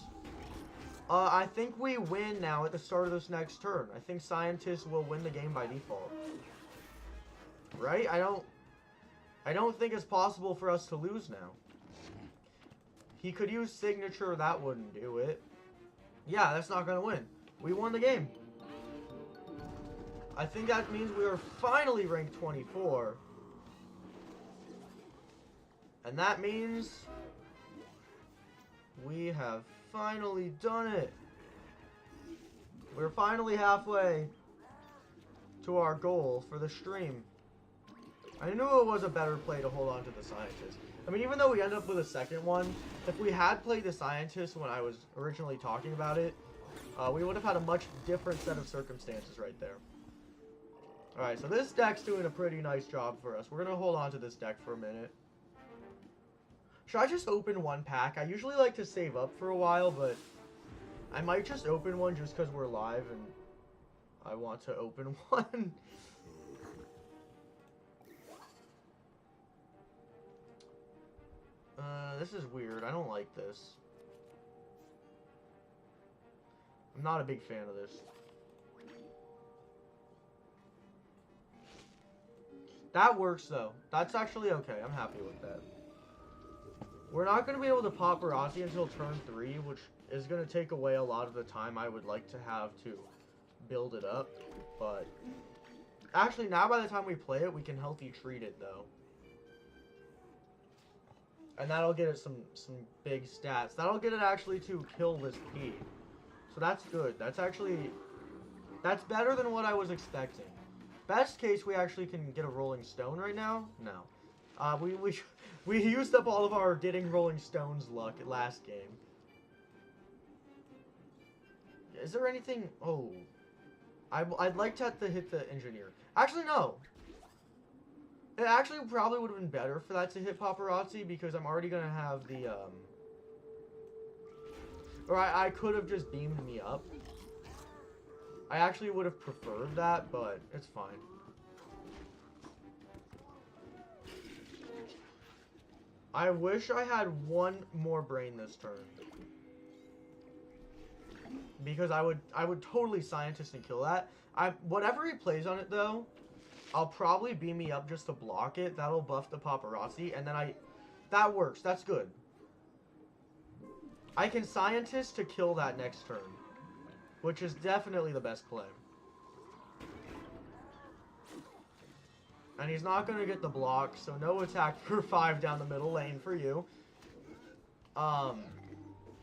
S1: I think we win now at the start of this next turn. I think Scientists will win the game by default. Right? I don't think it's possible for us to lose now. He could use Signature, that wouldn't do it. Yeah, that's not gonna win. We won the game. I think that means we are finally ranked 24. And that means we have finally done it. We're finally halfway to our goal for the stream. I knew it was a better play to hold on to the Scientist. I mean, even though we ended up with a second one, if we had played the Scientist when I was originally talking about it, we would have had a much different set of circumstances right there. Alright, so this deck's doing a pretty nice job for us. We're going to hold on to this deck for a minute. Should I just open one pack? I usually like to save up for a while, but I might just open one just because we're live and I want to open one. This is weird. I don't like this. I'm not a big fan of this. That works, though. That's actually okay. I'm happy with that. We're not going to be able to paparazzi until turn 3, which is going to take away a lot of the time I would like to have to build it up. But actually, now by the time we play it, we can healthy treat it, though. And that'll get it some big stats. That'll get it actually to kill this P. So that's good. That's better than what I was expecting. Best case, we actually can get a Rolling Stone right now. No. We used up all of our getting Rolling Stones luck last game. Is there anything... Oh. I'd like to have to hit the Engineer. Actually, no. It actually probably would have been better for that to hit Paparazzi because I'm already going to have the, Or I could have just beamed me up. I actually would have preferred that, but it's fine. I wish I had one more brain this turn. Because I would totally Scientist and kill that. Whatever he plays on it, though, I'll probably beam me up just to block it. That'll buff the Paparazzi, and then that works. That's good. I can Scientist to kill that next turn, which is definitely the best play. And he's not going to get the block, so no attack for 5 down the middle lane for you.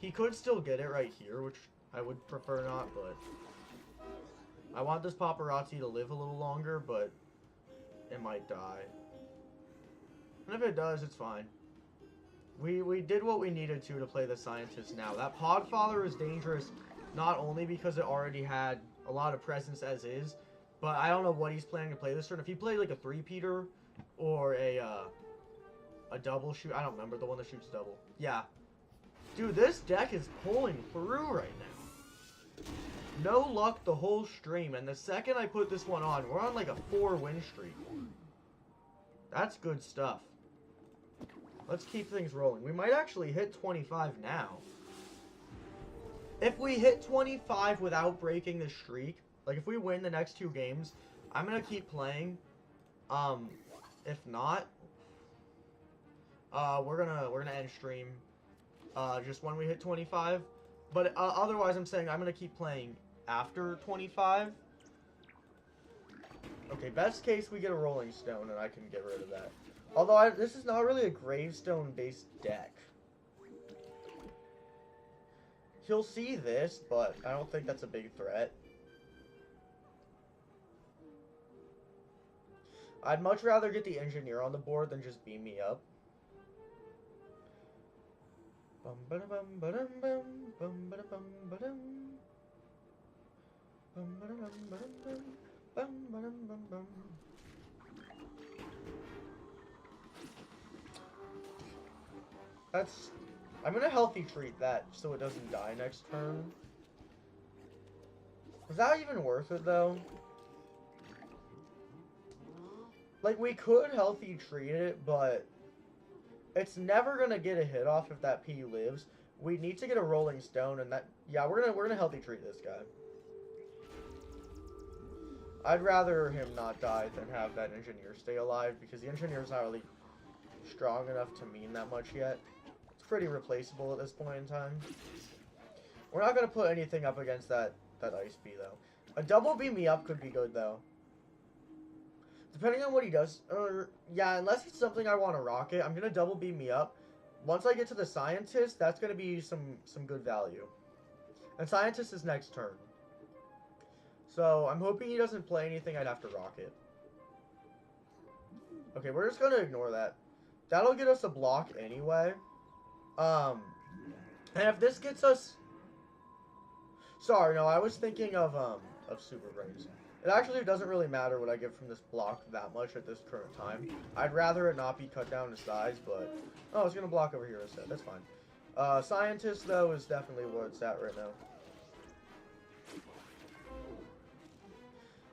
S1: He could still get it right here, which I would prefer not, but I want this Paparazzi to live a little longer, but it might die. And if it does, it's fine. We did what we needed to play the Scientist now. That Podfather is dangerous not only because it already had a lot of presence as is, but I don't know what he's planning to play this turn. If he played like a 3-peater or a double shoot, I don't remember, the one that shoots double. Yeah. Dude, this deck is pulling through right now. No luck the whole stream, and the second I put this one on, we're on like a 4-win streak. That's good stuff. Let's keep things rolling. We might actually hit 25 now. If we hit 25 without breaking the streak, like if we win the next 2 games, I'm gonna keep playing. If not, we're gonna end stream just when we hit 25. But otherwise, I'm saying I'm gonna keep playing after 25. Okay, best case we get a Rolling Stone and I can get rid of that. Although this is not really a Gravestone-based deck. He'll see this, but I don't think that's a big threat. I'd much rather get the Engineer on the board than just beam me up. Bum ba bum ba dum bum bum ba bum ba dum bum ba dum ba dum bum ba dum bum bum. I'm gonna healthy treat that so it doesn't die next turn. Is that even worth it though? Like, we could healthy treat it, but it's never gonna get a hit off if that P lives. We need to get a rolling stone, and that, yeah, we're gonna healthy treat this guy. I'd rather him not die than have that engineer stay alive, because the engineer's not really strong enough to mean that much yet. It's pretty replaceable at this point in time. We're not gonna put anything up against that ice bee though. A double beam me up could be good though. Depending on what he does, yeah, unless it's something I want to rocket, I'm gonna double beam me up. Once I get to the scientist, that's gonna be some good value. And scientist is next turn. So I'm hoping he doesn't play anything I'd have to rocket. Okay, we're just gonna ignore that. That'll get us a block anyway. And if this gets us, sorry, no, I was thinking of Super Brains. It actually doesn't really matter what I get from this block that much at this current time. I'd rather it not be cut down to size, but... Oh, it's going to block over here instead. That's fine. Scientist, though, is definitely where it's at right now.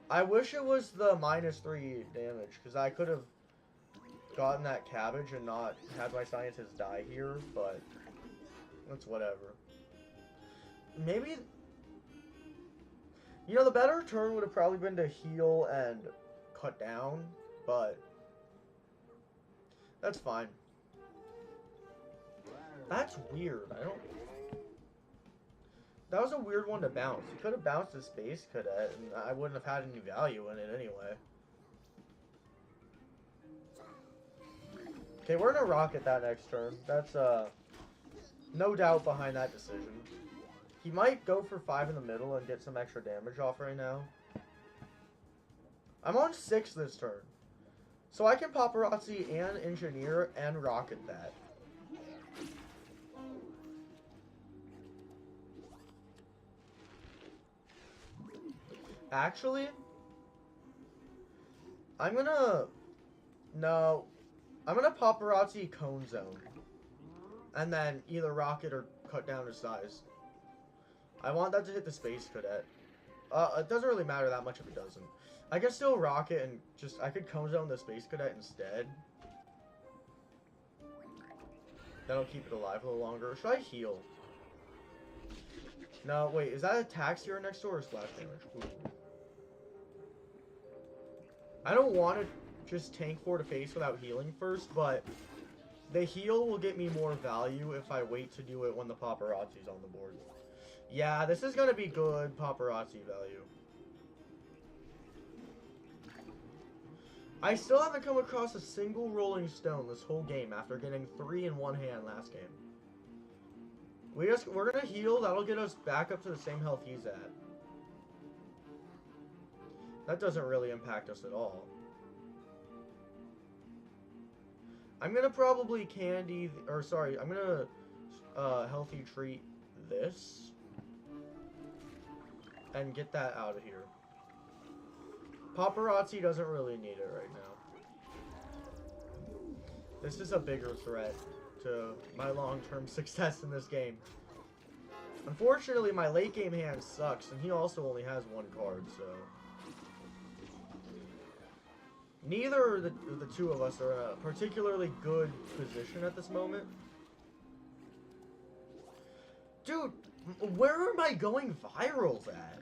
S1: I wish it was the -3 damage, because I could have gotten that cabbage and not had my scientist die here, but... That's whatever. Maybe... You know, the better turn would have probably been to heal and cut down, but that's fine. That's weird. That was a weird one to bounce. You could have bounced a Space Cadet, and I wouldn't have had any value in it anyway. Okay, we're gonna rocket that next turn. That's, no doubt behind that decision. He might go for 5 in the middle and get some extra damage off right now. I'm on 6 this turn. So I can paparazzi and engineer and rocket that. Actually, I'm gonna paparazzi cone zone. And then either rocket or cut down to size. I want that to hit the Space Cadet. It doesn't really matter that much if it doesn't. I can still rocket and just... I could cone zone the Space Cadet instead. That'll keep it alive a little longer. Should I heal? No, wait. Is that a tax here next door or splash damage? Ooh. I don't want to just tank for to face without healing first, but... The heal will get me more value if I wait to do it when the paparazzi's on the board. Yeah, this is going to be good paparazzi value. I still haven't come across a single rolling stone this whole game after getting 3 in one hand last game. We're going to heal. That'll get us back up to the same health he's at. That doesn't really impact us at all. I'm going to probably I'm going to healthy treat this. And get that out of here. Paparazzi doesn't really need it right now. This is a bigger threat to my long-term success in this game. Unfortunately, my late game hand sucks, and he also only has 1 card, so... Neither of the two of us are in a particularly good position at this moment. Dude, where are my going virals at?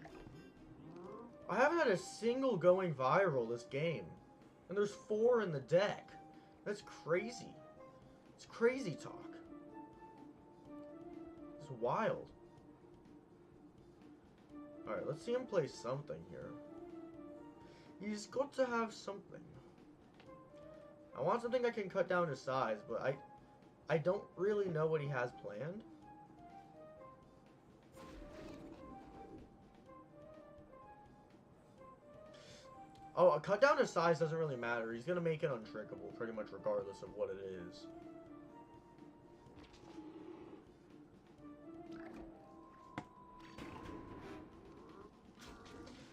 S1: I haven't had a single going viral this game. And there's 4 in the deck. That's crazy. It's crazy talk. It's wild. Alright, let's see him play something here. He's got to have something. I want something I can cut down to size, but I don't really know what he has planned. Oh, a cut down to size doesn't really matter. He's going to make it untrickable pretty much regardless of what it is.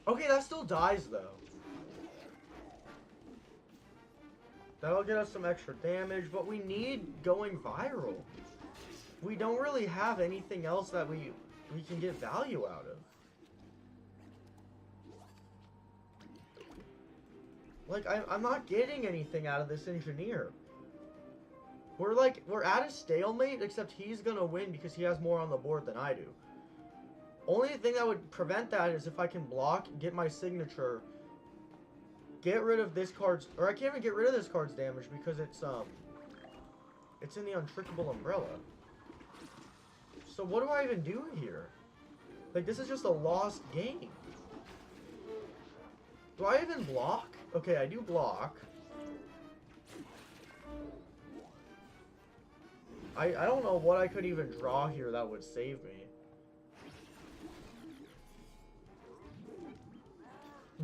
S1: Okay, that still dies though. That'll get us some extra damage, but we need going viral. We don't really have anything else that we can get value out of. Like, I'm not getting anything out of this engineer. we're at a stalemate, except he's gonna win because he has more on the board than I do. Only thing that would prevent that is if I can block, get my signature, get rid of this card's, or I can't even get rid of this card's damage because it's in the untrickable umbrella. So what do I even do here? Like, this is just a lost game. Do I even block? Okay, I do block. I don't know what I could even draw here that would save me.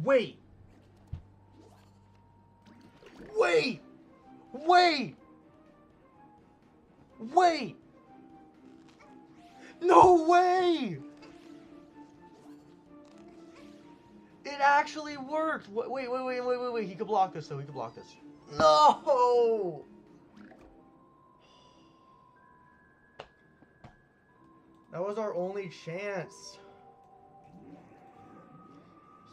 S1: Wait! Wait! Wait! Wait! No way! It actually worked! Wait. He could block this, though. He could block this. No! That was our only chance.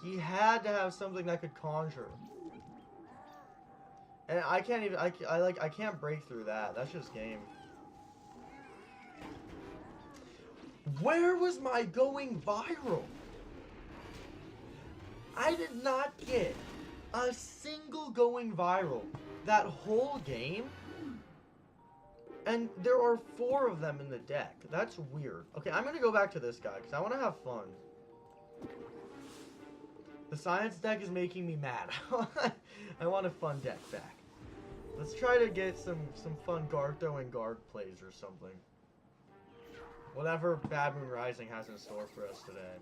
S1: He had to have something that could conjure. And I can't even, I can't break through that. That's just game. Where was my going viral? I did not get a single going viral that whole game. And there are 4 of them in the deck. That's weird. Okay, I'm going to go back to this guy because I want to have fun. The science deck is making me mad. I want a fun deck back. Let's try to get some fun guard throwing guard plays or something. Whatever Bad Moon Rising has in store for us today.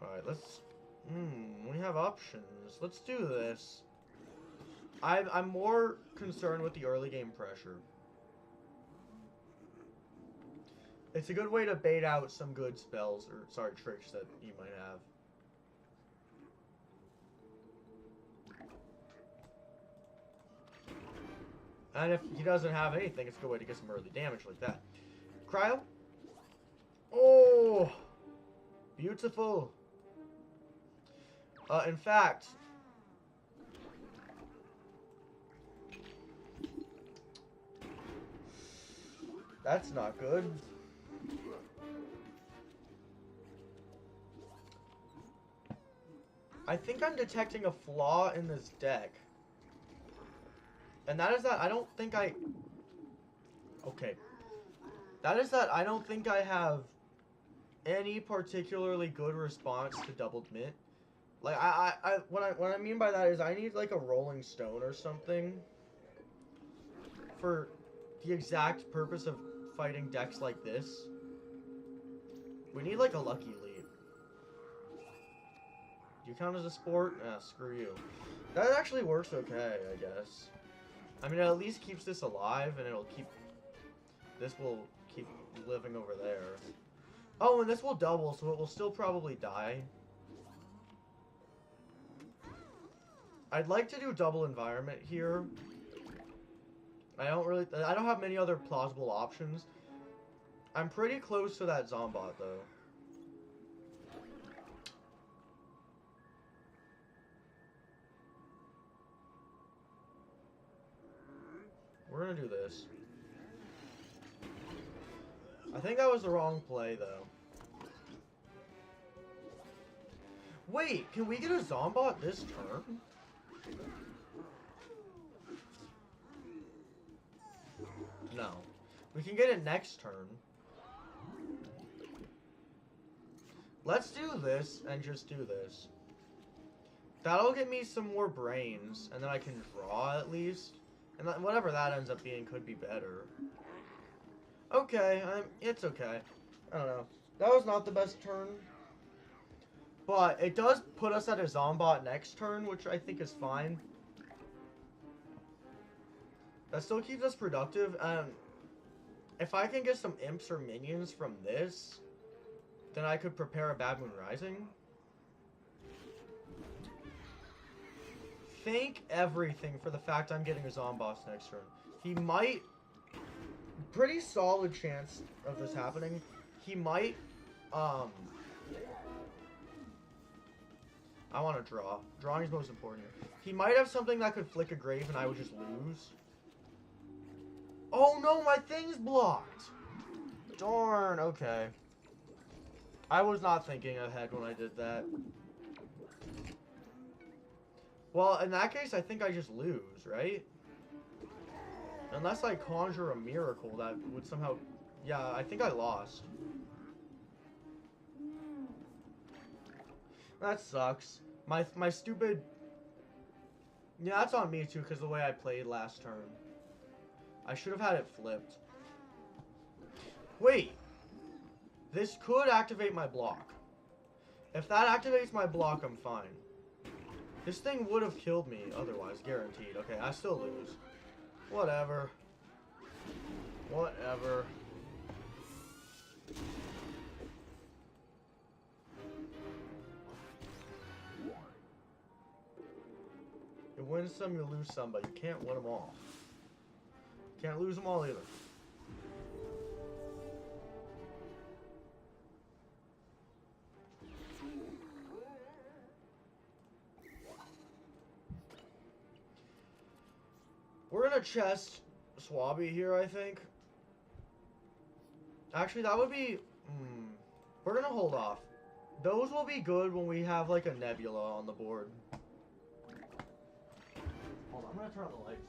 S1: Alright, let's... we have options. Let's do this. I'm more concerned with the early game pressure. It's a good way to bait out some good spells, or, sorry, tricks that you might have. And if he doesn't have anything, it's a good way to get some early damage like that. Cryo? Oh! Beautiful. In fact... That's not good. I think I'm detecting a flaw in this deck. And that is that I don't think I... Okay. That is that I don't think I have any particularly good response to doubled mint. Like, what I mean by that is I need, like, a rolling stone or something for the exact purpose of fighting decks like this. We need, like, a lucky leap. Do you count as a sport? Ah, screw you. That actually works okay, I guess. I mean, it at least keeps this alive, and it'll keep... This will keep living over there. Oh, and this will double, so it will still probably die. I'd like to do double environment here. I don't have many other plausible options. I'm pretty close to that Zombot, though. We're gonna do this. I think that was the wrong play, though. Wait, can we get a Zombot this turn? No. We can get it next turn. Let's do this and just do this. That'll get me some more brains, and then I can draw at least. And whatever that ends up being could be better. Okay, it's okay. I don't know. That was not the best turn. But it does put us at a Zombot next turn, which I think is fine. That still keeps us productive. If I can get some imps or minions from this, then I could prepare a Bad Moon Rising. Thank everything for the fact I'm getting a Zomboss next turn. He might... Pretty solid chance of this happening. He might... I want to draw. Drawing is most important here. He might have something that could flick a grave and I would just lose. Oh no, my thing's blocked! Darn, okay. I was not thinking ahead when I did that. Well, in that case, I think I just lose, right? Unless I conjure a miracle that would somehow... Yeah, I think I lost. That sucks. My stupid... Yeah, that's on me too, because the way I played last turn. I should have had it flipped. Wait! This could activate my block. If that activates my block, I'm fine. This thing would have killed me otherwise, guaranteed. Okay, I still lose. Whatever. Whatever. You win some, you lose some, but you can't win them all. Can't lose them all either. We're gonna chest Swabby here, I think. Actually, that would be... We're gonna hold off. Those will be good when we have, like, a Nebula on the board. Hold on, I'm gonna turn on the lights.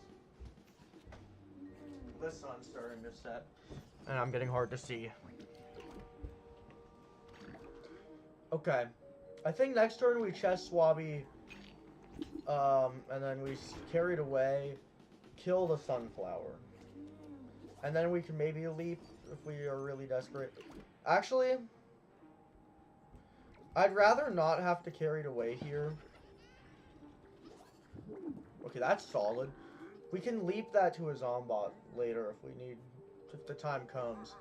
S1: The sun's starting to set. And I'm getting hard to see. Okay. I think next turn we chest Swabby. And then we carry it away. Kill the Sunflower. And then we can maybe leap if we are really desperate. Actually, I'd rather not have to carry it away here. Okay, that's solid. We can leap that to a Zombot later if we need, if the time comes.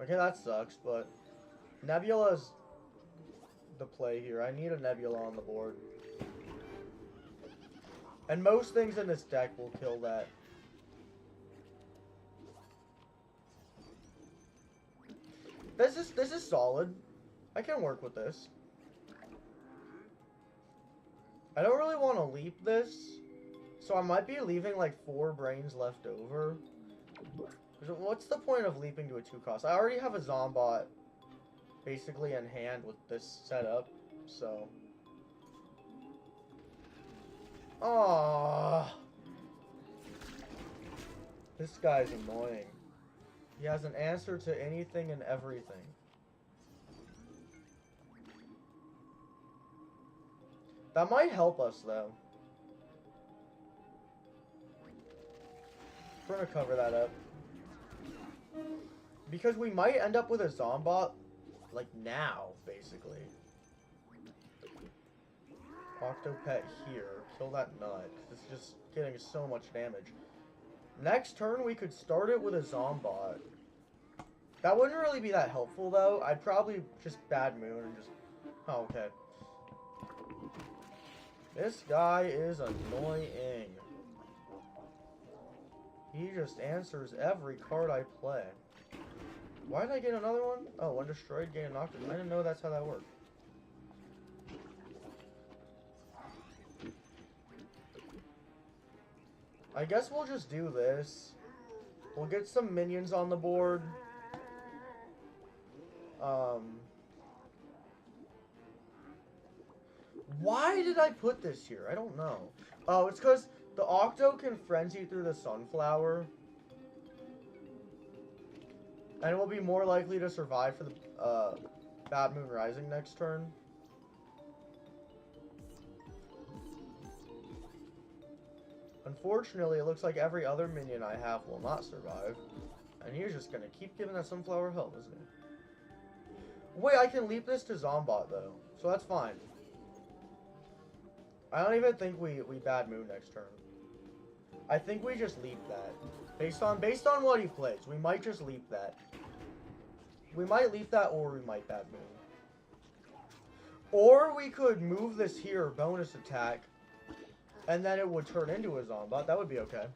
S1: Okay, that sucks, but Nebula's the play here. I need a Nebula on the board. And most things in this deck will kill that. This is solid. I can work with this. I don't really want to leap this, so I might be leaving like 4 brains left over. What's the point of leaping to a 2-cost? I already have a Zombot basically in hand with this setup, so... Aww. This guy's annoying. He has an answer to anything and everything. That might help us, though. We're gonna cover that up. Because we might end up with a Zombot, like, now, basically. Octopet here. Kill that nut. It's just getting so much damage. Next turn, we could start it with a Zombot. That wouldn't really be that helpful, though. I'd probably just Bad Moon and just... Oh, okay. This guy is annoying. He just answers every card I play. Why did I get another one? Oh, when destroyed, gain an Octopet. I didn't know that's how that worked. I guess we'll just do this. We'll get some minions on the board. Why did I put this here? I don't know. Oh, it's because the Octo can frenzy through the Sunflower. And it will be more likely to survive for the Bad Moon Rising next turn. Unfortunately, it looks like every other minion I have will not survive. And he's just going to keep giving that Sunflower help, isn't he? Wait, I can leap this to Zombot, though. So that's fine. I don't even think we Bad Moon next turn. I think we just leap that. Based on what he plays, we might just leap that. We might leap that, or we might Bad Moon. Or we could move this here, bonus attack, and then it would turn into a Zombot. That would be okay.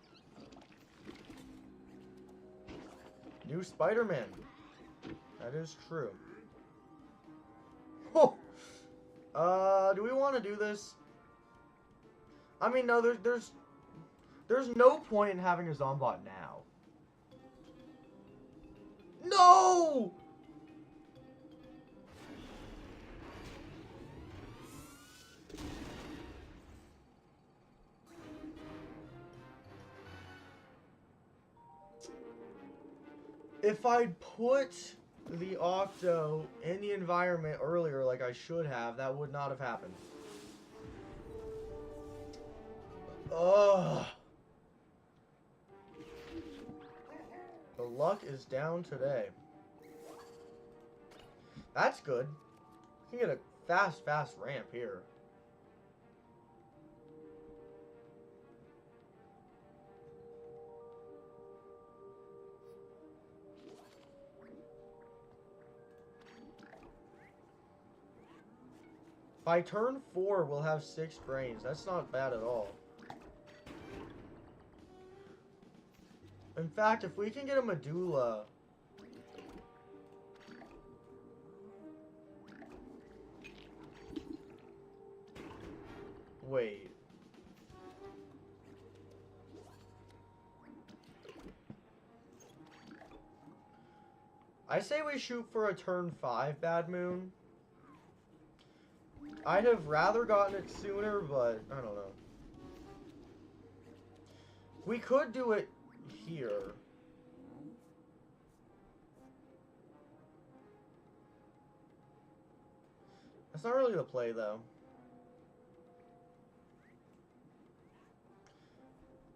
S1: New Spider-Man. That is true. Oh! Do we want to do this? I mean, no, there's no point in having a Zombot now. No! If I'd put the Octo in the environment earlier like I should have, that would not have happened. Ugh. The luck is down today. That's good. You can get a fast ramp here. By turn 4, we'll have 6 brains. That's not bad at all. In fact, if we can get a medulla... Wait. I say we shoot for a turn 5 Bad Moon. I'd have rather gotten it sooner, but I don't know. We could do it here. That's not really the play, though.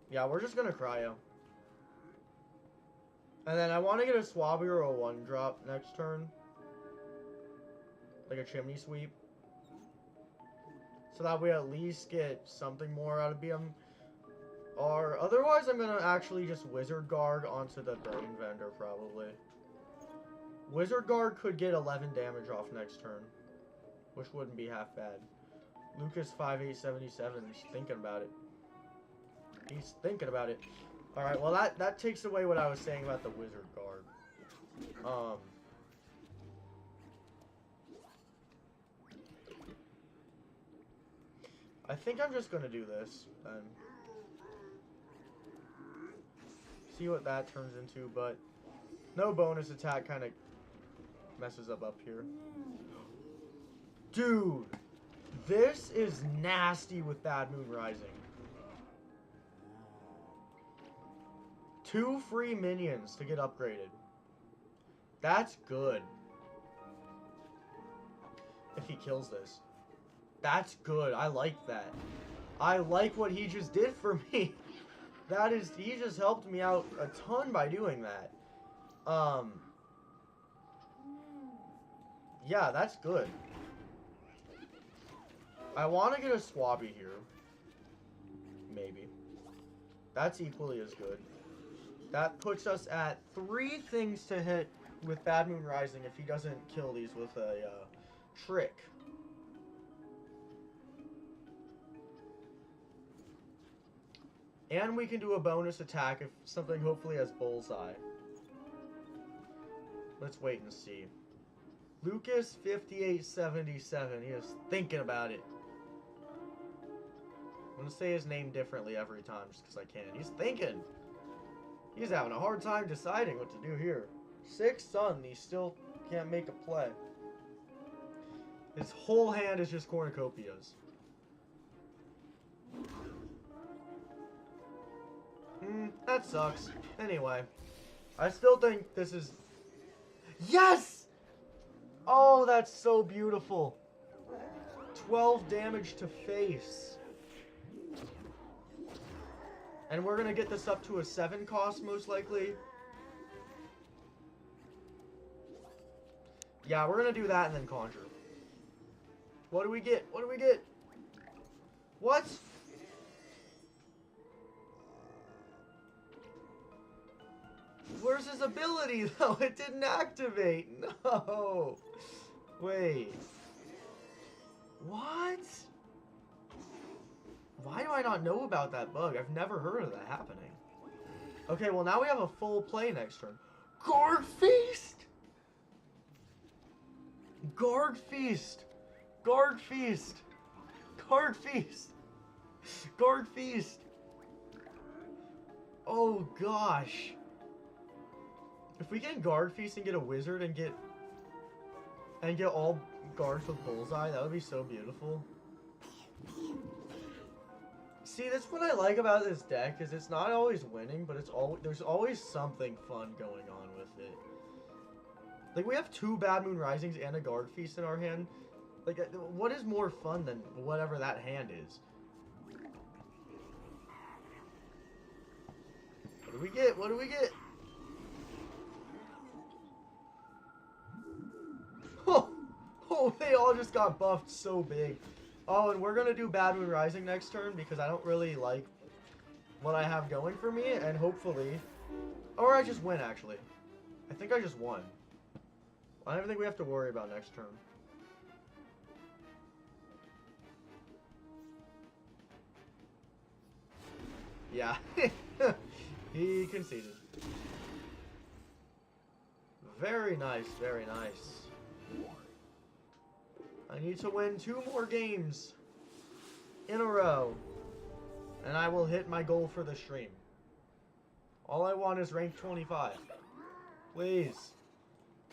S1: Yeah, we're just gonna cryo. And then I want to get a Swabby or a 1-drop next turn. Like a Chimney Sweep. So that we at least get something more out of BM. Or otherwise I'm gonna actually just Wizard Guard onto the Brain Vendor probably. Wizard Guard could get 11 damage off next turn, which wouldn't be half bad. Lucas 5877 is thinking about it. He's thinking about it. Alright, well that takes away what I was saying about the Wizard Guard. I think I'm just gonna do this then. See what that turns into, but no bonus attack kind of messes up here. Dude, this is nasty with Bad Moon Rising. 2 free minions to get upgraded. That's good. If he kills this. That's good. I like that. I like what he just did for me. That is, he just helped me out a ton by doing that. Yeah, that's good. I want to get a Swabby here. Maybe. That's equally as good. That puts us at 3 things to hit with Bad Moon Rising if he doesn't kill these with a trick. And we can do a bonus attack if something hopefully has Bullseye. Let's wait and see. Lucas 5877, he is thinking about it. I'm going to say his name differently every time just because I can. He's thinking. He's having a hard time deciding what to do here. 6 Sun, he still can't make a play. His whole hand is just cornucopias. That sucks. Anyway, I still think this is... Yes! Oh, that's so beautiful. 12 damage to face. And we're gonna get this up to a 7 cost, most likely. Yeah, we're gonna do that and then Conjure. What do we get? What do we get? What? Where's his ability, though? It didn't activate. No. Wait. What? Why do I not know about that bug? I've never heard of that happening. Okay, well now we have a full play next turn. Guard Feast! Guard Feast! Guard Feast! Guard Feast! Guard Feast! Oh gosh. If we can Guard Feast and get a wizard and get all guards with Bullseye, that would be so beautiful. See, that's what I like about this deck, is it's not always winning, but there's always something fun going on with it. Like, we have 2 Bad Moon Risings and a Guard Feast in our hand. Like, what is more fun than whatever that hand is? What do we get? What do we get? Oh, they all just got buffed so big. Oh, and we're gonna do Bad Moon Rising next turn because I don't really like what I have going for me, and hopefully... Or I just win, actually. I think I just won. I don't think we have to worry about next turn. Yeah. He conceded. Very nice, very nice. I need to win 2 more games in a row, and I will hit my goal for the stream. All I want is rank 25. Please.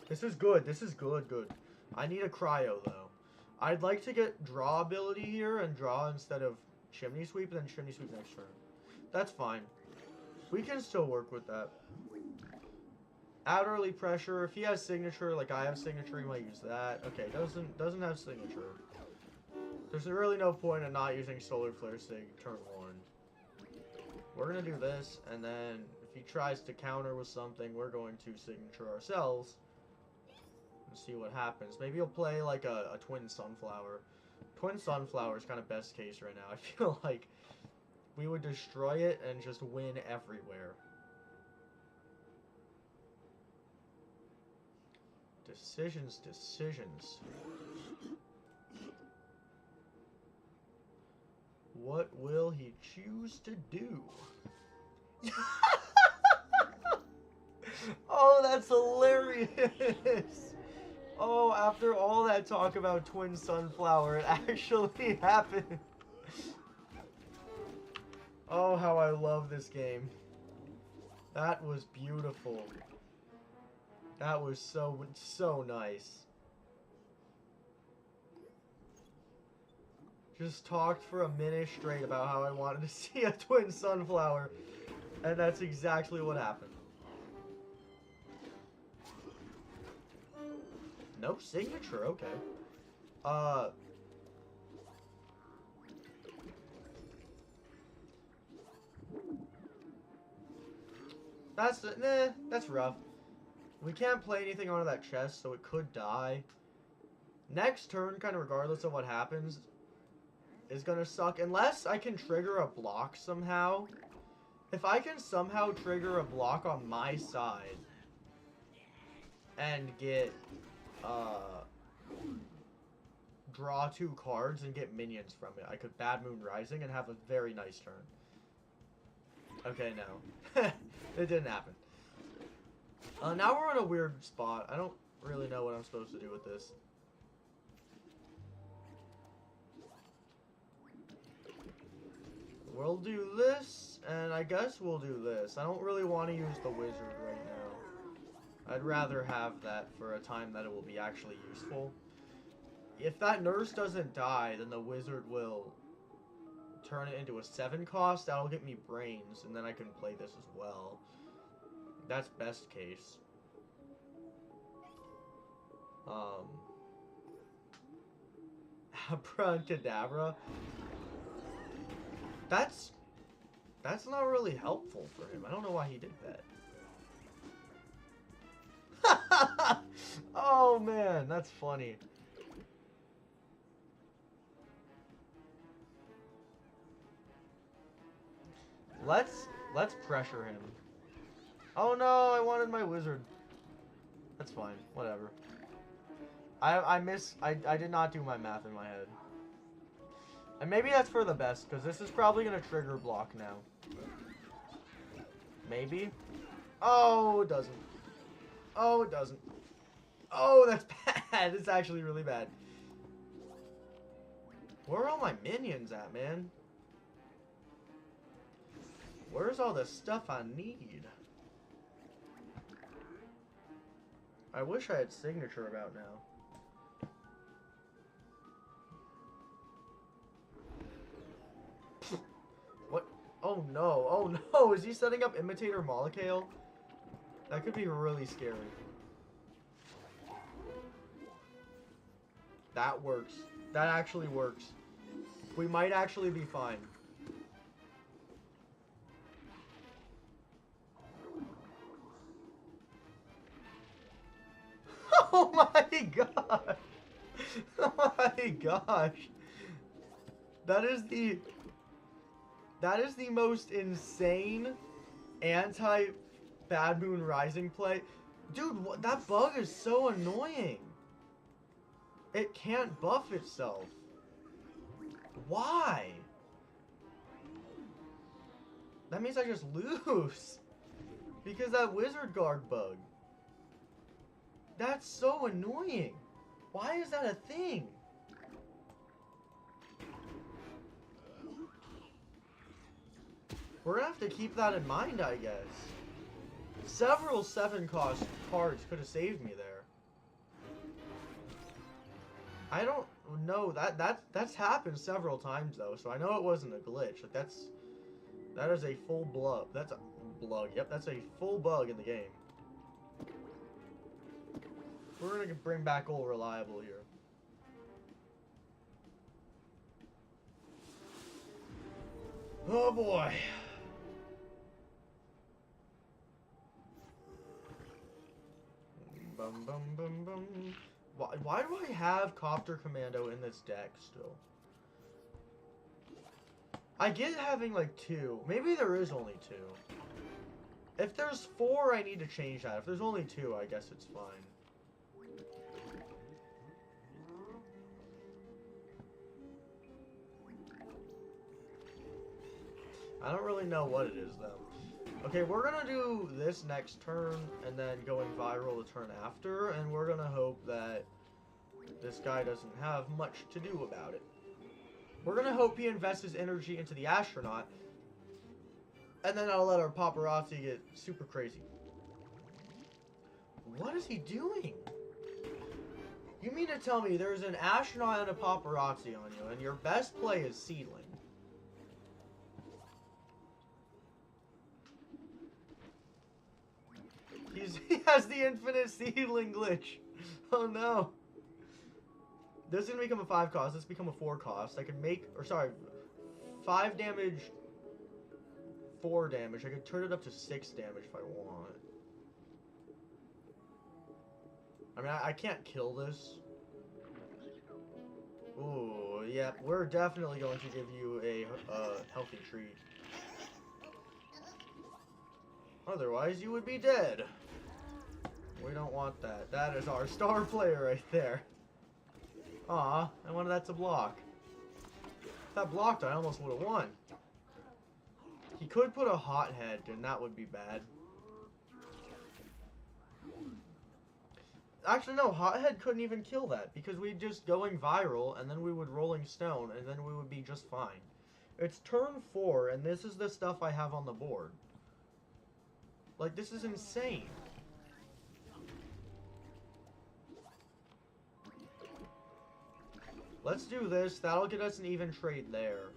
S1: This is good. This is good. I need a cryo, though. I'd like to get draw ability here and draw instead of chimney sweep, and then chimney sweep next turn. That's fine. We can still work with that. Add early pressure. If he has signature, like I have signature, he might use that. Okay, doesn't have signature. There's really no point in not using Solar Flare Sig turn 1. We're gonna do this, and then if he tries to counter with something, we're going to signature ourselves and see what happens. Maybe he'll play like a Twin Sunflower. Twin Sunflower is kind of best case right now. I feel like we would destroy it and just win everywhere. Decisions. What will he choose to do? Oh, that's hilarious! Oh, after all that talk about Twin Sunflower, it actually happened. Oh, how I love this game. That was beautiful. That was so nice. Just talked for a minute straight about how I wanted to see a Twin Sunflower, and that's exactly what happened. No signature, okay. That's rough. We can't play anything onto that chest, so it could die. Next turn, kind of regardless of what happens, is gonna suck. Unless I can trigger a block somehow. If I can somehow trigger a block on my side and get, draw 2 cards and get minions from it, I could Bad Moon Rising and have a very nice turn. Okay, no. It didn't happen. Now we're in a weird spot. I don't really know what I'm supposed to do with this. We'll do this, and I guess we'll do this. I don't really want to use the wizard right now. I'd rather have that for a time that it will be actually useful. If that nurse doesn't die, then the wizard will turn it into a 7 cost. That'll get me brains, and then I can play this as well. That's best case. Abracadabra. That's not really helpful for him. I don't know why he did that. Oh man, that's funny. Let's pressure him. Oh no, I wanted my wizard. That's fine, whatever. I did not do my math in my head. And maybe that's for the best, because this is probably going to trigger block now. Maybe? Oh, it doesn't. Oh, it doesn't. Oh, that's bad. It's actually really bad. Where are all my minions at, man? Where's all the stuff I need? I wish I had signature about now. What? Oh no, oh no, is he setting up Imitator Molekale? That could be really scary. That works. That actually works. We might actually be fine. Oh my gosh! Oh my gosh! That is the most insane anti-Bad Moon Rising play. Dude, that bug is so annoying. It can't buff itself. Why? That means I just lose. Because that Wizard Guard bug. That's so annoying. Why is that a thing? We're gonna have to keep that in mind, I guess. Several 7-cost cards could have saved me there. I don't know. That's happened several times though, so I know it wasn't a glitch. Like that is a full blub. That's a blug. Yep, that's a full bug in the game. We're gonna bring back old Reliable here. Oh boy. Bum bum bum bum. Why do I have Copter Commando in this deck still? I get having like 2. Maybe there is only 2. If there's 4, I need to change that. If there's only 2, I guess it's fine. I don't really know what it is, though. Okay, we're gonna do this next turn, and then going viral the turn after, and we're gonna hope that this guy doesn't have much to do about it. We're gonna hope he invests his energy into the astronaut, and then I'll let our paparazzi get super crazy. What is he doing? You mean to tell me there's an astronaut and a paparazzi on you, and your best play is Seedling? He has the infinite Seedling glitch. Oh no. This is gonna become a 5 cost. This become a 4 cost. I can make, or sorry, 5 damage, 4 damage. I could turn it up to 6 damage if I want. I mean, I can't kill this. Ooh, yeah, we're definitely going to give you a healthy treat. Otherwise, you would be dead. We don't want that. That is our star player right there. Aw, I wanted that to block. If that blocked, I almost would have won. He could put a hothead, and that would be bad. Actually, no, hothead couldn't even kill that, because we'd just going viral, and then we would rolling stone, and then we would be just fine. It's turn 4, and this is the stuff I have on the board. Like, this is insane. Let's do this. That'll get us an even trade there.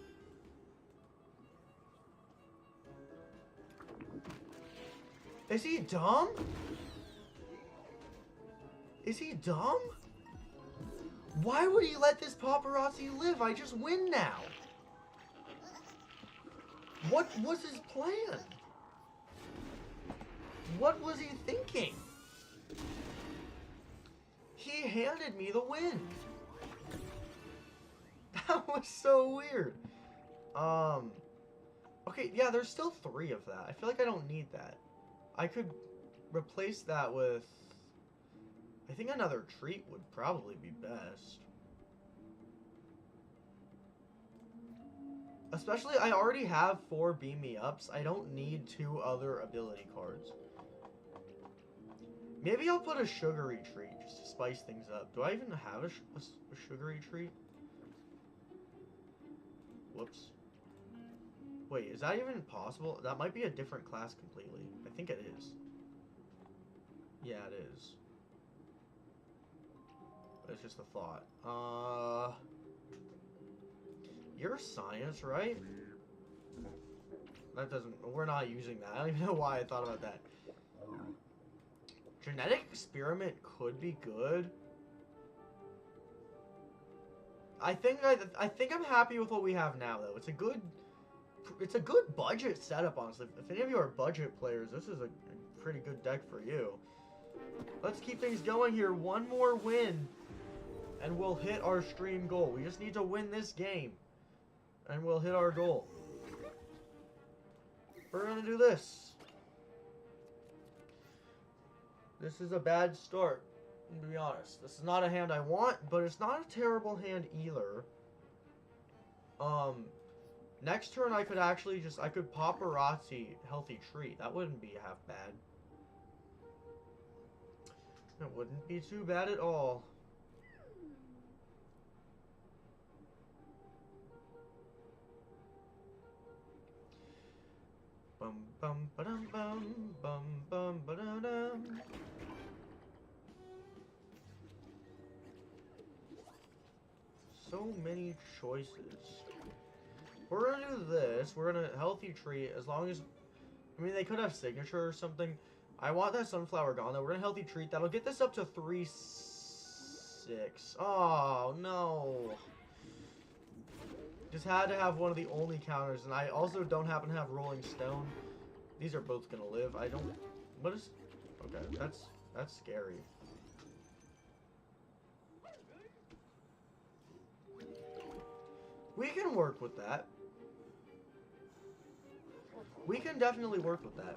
S1: Is he dumb? Is he dumb? Why would he let this paparazzi live? I just win now. What was his plan? What was he thinking? He handed me the win. That was so weird. Okay, yeah, there's still 3 of that. I feel like I don't need that. I could replace that with... I think another treat would probably be best. Especially, I already have 4 Beam Me Ups. I don't need 2 other ability cards. Maybe I'll put a sugary treat just to spice things up. Do I even have a sugary treat? Whoops. Wait, is that even possible? That might be a different class completely. I think it is. Yeah, it is. It's just a thought. You're science, right? That doesn't... We're not using that. I don't even know why I thought about that. Genetic experiment could be good. I think I'm happy with what we have now, though. It's a good budget setup, honestly. If any of you are budget players, this is a pretty good deck for you. Let's keep things going here. One more win, and we'll hit our stream goal. We just need to win this game, and we'll hit our goal. We're gonna do this. This is a bad start, to be honest. This is not a hand I want, but it's not a terrible hand either. Next turn I could actually I could paparazzi Healthy Treat. That wouldn't be half bad. It wouldn't be too bad at all. Bum bum ba-dum bum bum bum ba-da-dum. So many choices. We're gonna do this. We're gonna Healthy Treat as long as... I mean, they could have Signature or something. I want that Sunflower gone, though. We're gonna Healthy Treat. That'll get this up to 3-6. Oh, no. Just had to have one of the only counters, and I also don't happen to have Rolling Stone. These are both gonna live. I don't... What is... Okay, that's scary. We can work with that. We can definitely work with that.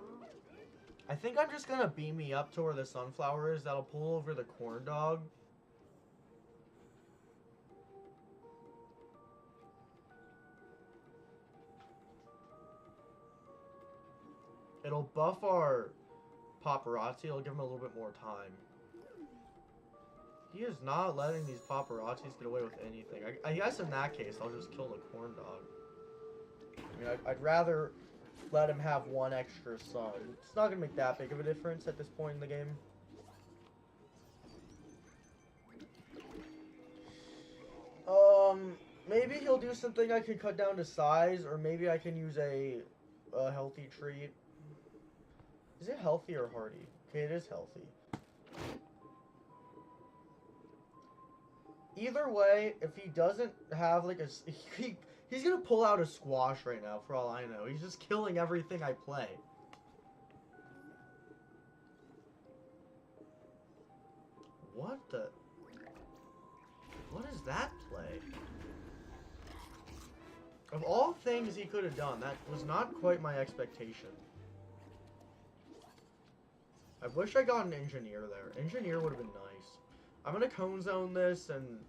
S1: I think I'm just gonna beam me up to where the Sunflower is. That'll pull over the Corn Dog. It'll buff our Paparazzi. It'll give him a little bit more time. He is not letting these Paparazzis get away with anything. I guess in that case, I'll just kill the Corn Dog. I mean, I'd rather let him have one extra sun. It's not going to make that big of a difference at this point in the game. Maybe he'll do something I can cut down to size, or maybe I can use a Healthy Treat. Is it healthy or hardy? Okay, it is healthy. Either way, if he doesn't have like he's gonna pull out a Squash right now for all I know. He's just killing everything I play. What is that play? Of all things he could have done, that was not quite my expectation. I wish I got an Engineer there. Engineer would have been nice. I'm gonna Cone Zone this and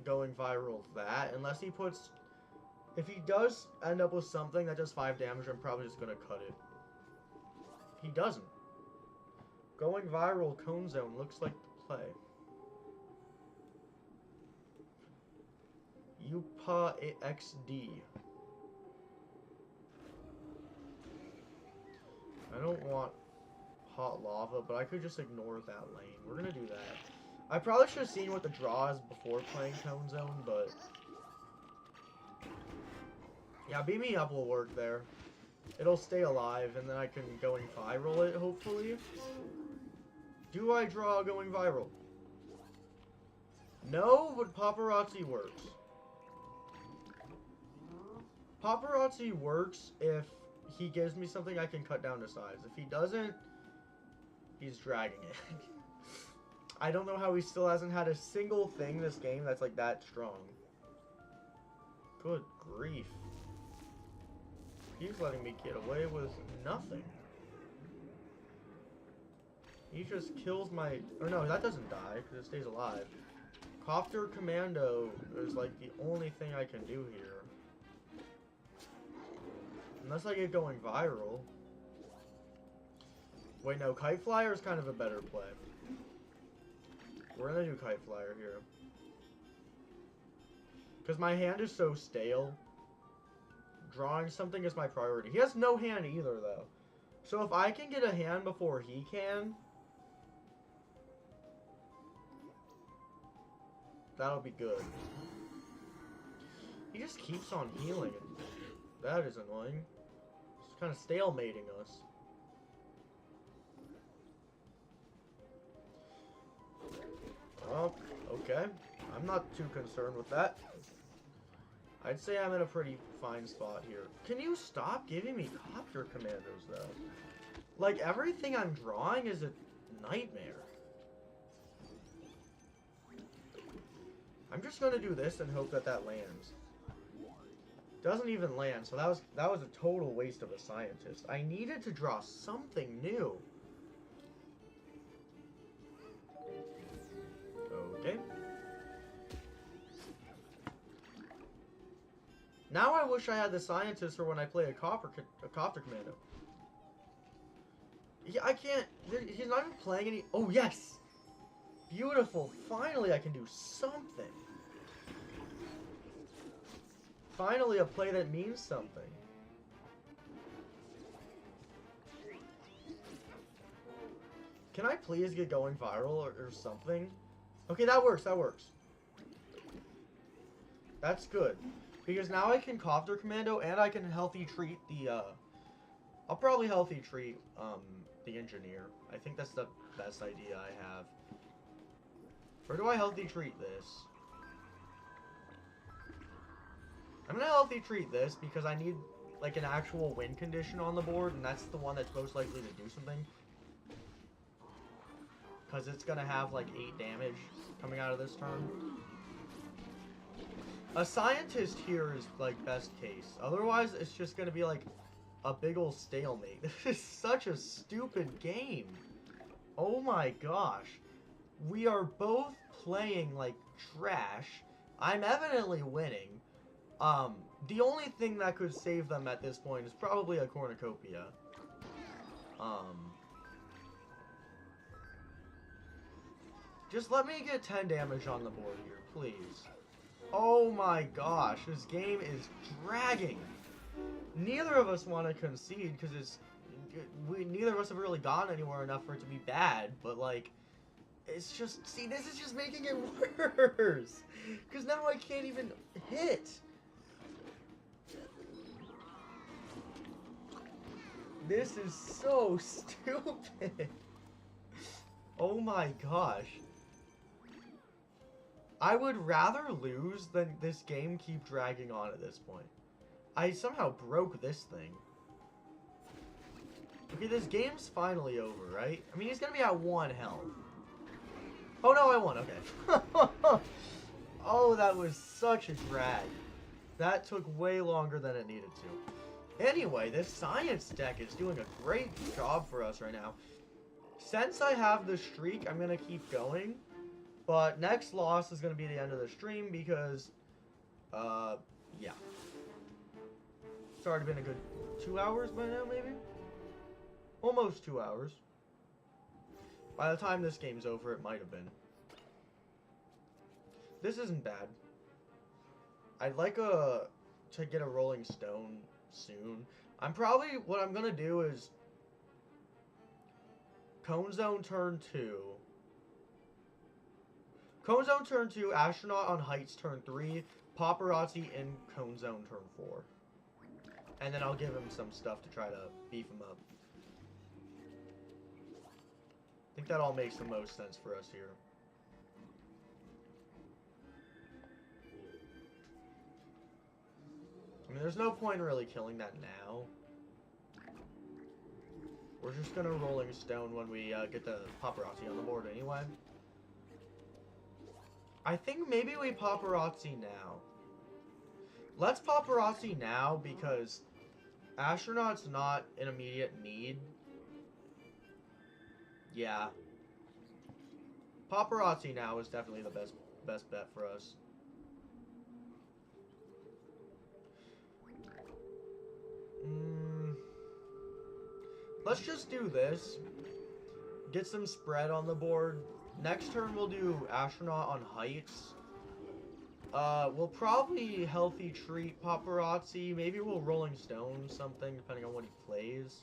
S1: going viral that, unless he puts... If he does end up with something that does 5 damage, I'm probably just gonna cut it. He doesn't. Going viral Cone Zone looks like the play. Yupa XD. I don't want Hot Lava, but I could just ignore that lane. We're gonna do that. I probably should have seen what the draw is before playing Cone Zone, but... Yeah, Beam Me Up will work there. It'll stay alive, and then I can Going Viral it, hopefully. Do I draw Going Viral? No, but Paparazzi works. Paparazzi works if he gives me something I can cut down to size. If he doesn't, he's dragging it. I don't know how he still hasn't had a single thing this game that's like that strong. Good grief. He's letting me get away with nothing. He just kills my... Or no, that doesn't die because it stays alive. Copter Commando is like the only thing I can do here. Unless I get Going Viral. Wait, no, Kite Flyer is kind of a better play. We're gonna do Kite Flyer here. Because my hand is so stale drawing something is my priority. He has no hand either, though. So if I can get a hand before he can, that'll be good. He just keeps on healing. That is annoying. It's kind of stalemating us. Oh, okay. I'm not too concerned with that. I'd say I'm in a pretty fine spot here. Can you stop giving me copter commandos, though? Like, everything I'm drawing is a nightmare. I'm just gonna do this and hope that that lands. Doesn't even land, so that was a total waste of a scientist. I needed to draw something new. Okay. Now I wish I had the scientist for when I play a copter commando. I can't. He's not even playing any. Oh yes, beautiful. Finally, I can do something. Finally, a play that means something. Can I please get going viral or something? Okay, that works. That works. That's good. Because now I can copter commando and I can healthy treat the, I'll probably healthy treat, the engineer. I think that's the best idea I have. Where do I healthy treat this? I'm gonna healthy treat this because I need, like, an actual win condition on the board, and that's the one that's most likely to do something. Because it's gonna have, like, 8 damage coming out of this turn. A scientist here is, like, best case. Otherwise, it's just gonna be, like, a big ol' stalemate. This is such a stupid game. Oh my gosh. We are both playing, like, trash. I'm evidently winning. The only thing that could save them at this point is probably a cornucopia. Just let me get 10 damage on the board here, please. Oh my gosh, this game is dragging. Neither of us want to concede because neither of us have really gone anywhere enough for it to be bad, but like, it's just, see, this is just making it worse. Because now I can't even hit. This is so stupid. Oh my gosh. I would rather lose than this game keep dragging on at this point. I somehow broke this thing. Okay, this game's finally over, right? I mean, he's gonna be at 1 health. Oh no, I won, okay. Oh, that was such a drag. That took way longer than it needed to. Anyway, this science deck is doing a great job for us right now. Since I have the streak, I'm gonna keep going. But next loss is gonna be the end of the stream because, yeah. It's already been a good 2 hours by now, maybe? Almost 2 hours. By the time this game's over, it might have been. This isn't bad. I'd like to get a Rolling Stone soon. What I'm gonna do is Cone Zone turn 2. Cone Zone turn 2, Astronaut on Heights turn 3, Paparazzi in Cone Zone turn 4. And then I'll give him some stuff to try to beef him up. I think that all makes the most sense for us here. I mean, there's no point in really killing that now. We're just gonna Rolling Stone when we get the Paparazzi on the board anyway. I think maybe we Paparazzi now. Let's Paparazzi now because Astronaut's not an immediate need. Yeah. Paparazzi now is definitely the best bet for us. Let's just do this. Get some spread on the board. Next turn we'll do Astronaut on Heights. We'll probably Healthy Treat Paparazzi. Maybe we'll Rolling Stone something, depending on what he plays.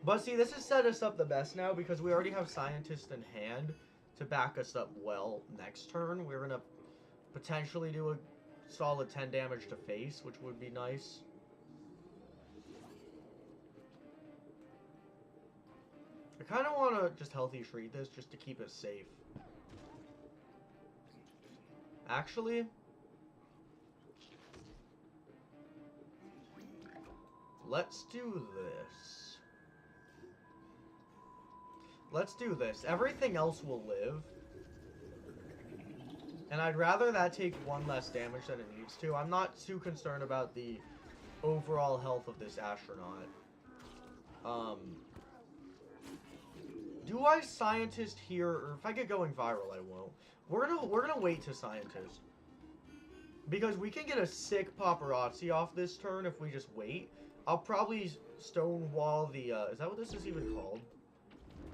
S1: But see, this has set us up the best now because we already have Scientist in hand to back us up well next turn. We're gonna potentially do a solid 10 damage to face, which would be nice. I kind of want to just Healthy Treat this just to keep it safe. Actually, let's do this. Let's do this. Everything else will live. And I'd rather that take one less damage than it needs to. I'm not too concerned about the overall health of this astronaut. Do I Scientist here, or if I get going viral, I won't. We're gonna wait to Scientist. Because we can get a sick Paparazzi off this turn if we just wait. I'll probably Stonewall the, is that what this is even called?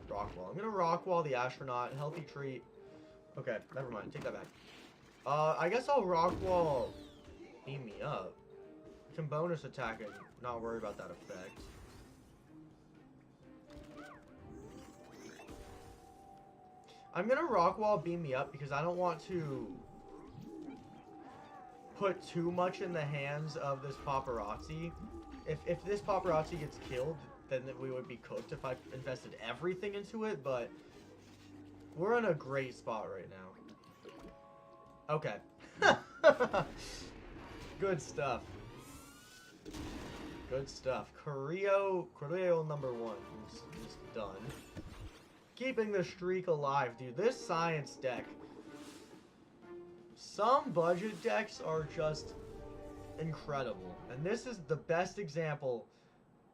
S1: Rockwall. I'm gonna Rockwall the astronaut, Healthy Treat. Okay, never mind, take that back. I guess I'll Rockwall Beam Me Up. I can bonus attack and not worry about that effect. I'm gonna Rockwall Beam Me Up because I don't want to put too much in the hands of this Paparazzi. If this Paparazzi gets killed, then we would be cooked if I invested everything into it, but we're in a great spot right now. Okay. Good stuff. Good stuff. Correo number 1 is done. Keeping the streak alive, dude. This science deck. Some budget decks are just incredible. And this is the best example.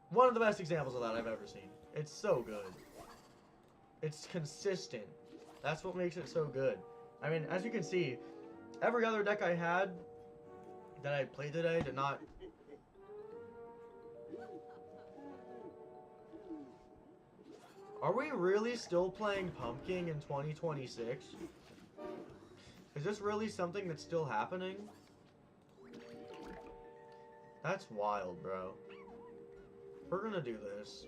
S1: One of the best examples of that I've ever seen. It's so good. It's consistent. That's what makes it so good. I mean, as you can see, every other deck I had that I played today did not... Are we really still playing Pumpkin in 2026? Is this really something that's still happening? That's wild, bro. We're gonna do this.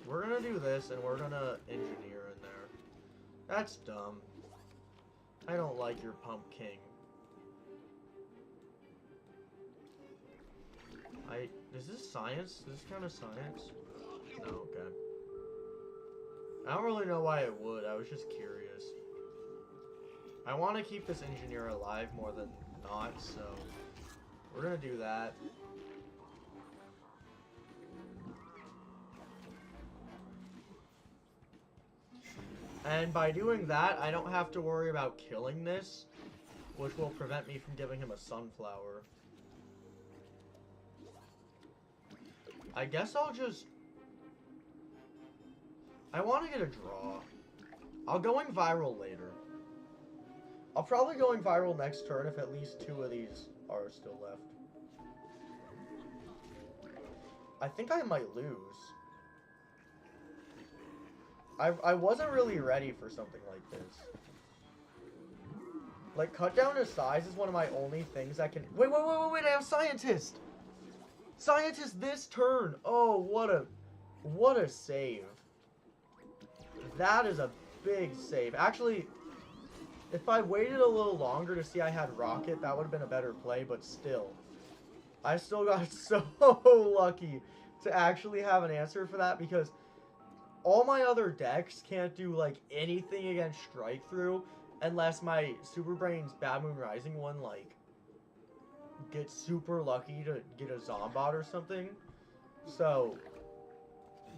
S1: We're gonna do this, and we're gonna engineer in there. That's dumb. I don't like your Pumpkin. Is this science? Is this kind of science? No, okay. I don't really know why it would. I was just curious. I want to keep this engineer alive more than not, so we're gonna do that. And by doing that, I don't have to worry about killing this, which will prevent me from giving him a sunflower. I guess I'll just... I want to get a draw. I'll going viral later. I'll probably going viral next turn if at least 2 of these are still left. I think I might lose. I wasn't really ready for something like this. Like, cut down to size is one of my only things I can... Wait, I have Scientist! Scientist this turn! Oh, what a save. That is a big save. Actually, if I waited a little longer to see I had Rocket, that would have been a better play, but still. I still got so lucky to actually have an answer for that because all my other decks can't do, like, anything against Strike Through unless my Super Brain's Bad Moon Rising one, like, gets super lucky to get a Zombot or something. So,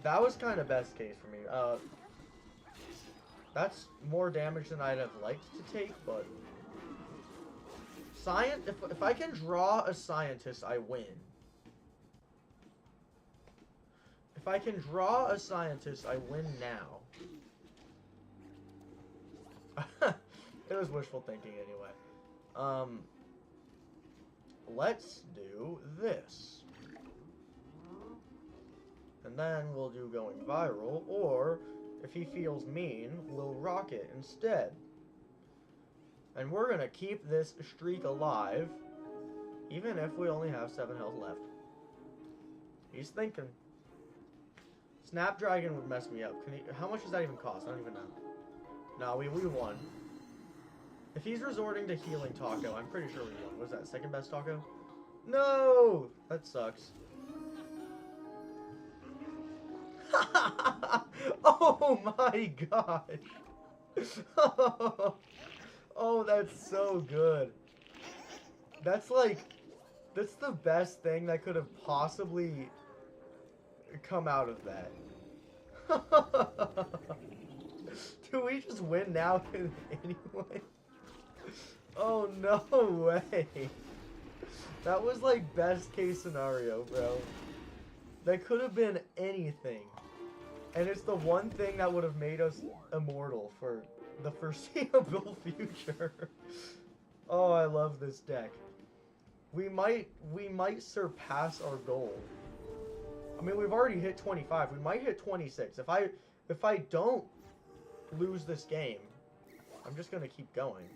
S1: that was kind of best case for me. That's more damage than I'd have liked to take, but... If I can draw a Scientist, I win. If I can draw a Scientist, I win now. It was wishful thinking anyway. Let's do this. And then we'll do going viral, or if he feels mean, we'll Rocket instead. And we're gonna keep this streak alive, even if we only have 7 health left. He's thinking. Snapdragon would mess me up. How much does that even cost? I don't even know. No, we won. If he's resorting to healing Taco, I'm pretty sure we won. What was that, second best Taco? No! That sucks. Oh my gosh! Oh, that's so good. That's the best thing that could have possibly come out of that. Do we just win now anyway? Oh, no way. That was like best case scenario, bro. That could have been anything. And it's the one thing that would have made us immortal for the foreseeable future. Oh, I love this deck. We might surpass our goal. I mean, we've already hit 25. We might hit 26. If I don't lose this game, I'm just gonna keep going.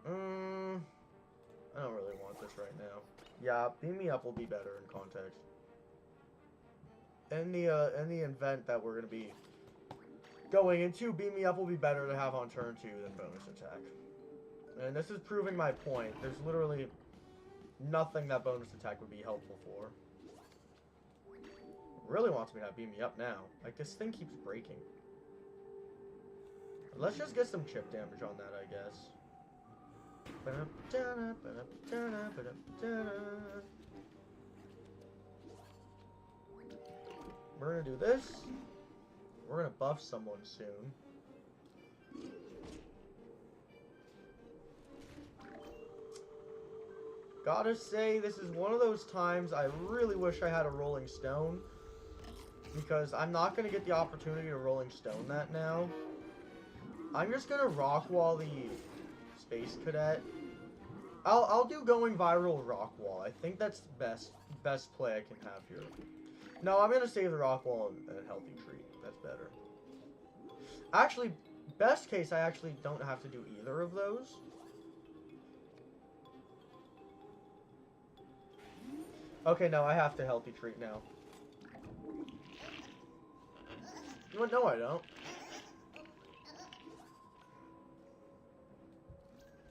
S1: I don't really want this right now. Yeah, Beam Me Up will be better in context. In the event that we're gonna be going into, Beam Me Up will be better to have on turn 2 than bonus attack. And this is proving my point. There's literally nothing that bonus attack would be helpful for. Really wants me to have Beam Me Up now. Like, this thing keeps breaking. Let's just get some chip damage on that, I guess. We're gonna do this. We're gonna buff someone soon. Gotta say, this is one of those times I really wish I had a Rolling Stone, because I'm not gonna get the opportunity to Rolling Stone that now. I'm just gonna rock wall the Space Cadet. I'll do going viral rock wall. I think that's the best play I can have here. No, I'm gonna save the rock wall and a healthy treat. That's better. Actually, best case, I actually don't have to do either of those. Okay, no, I have to healthy treat now. No, I don't.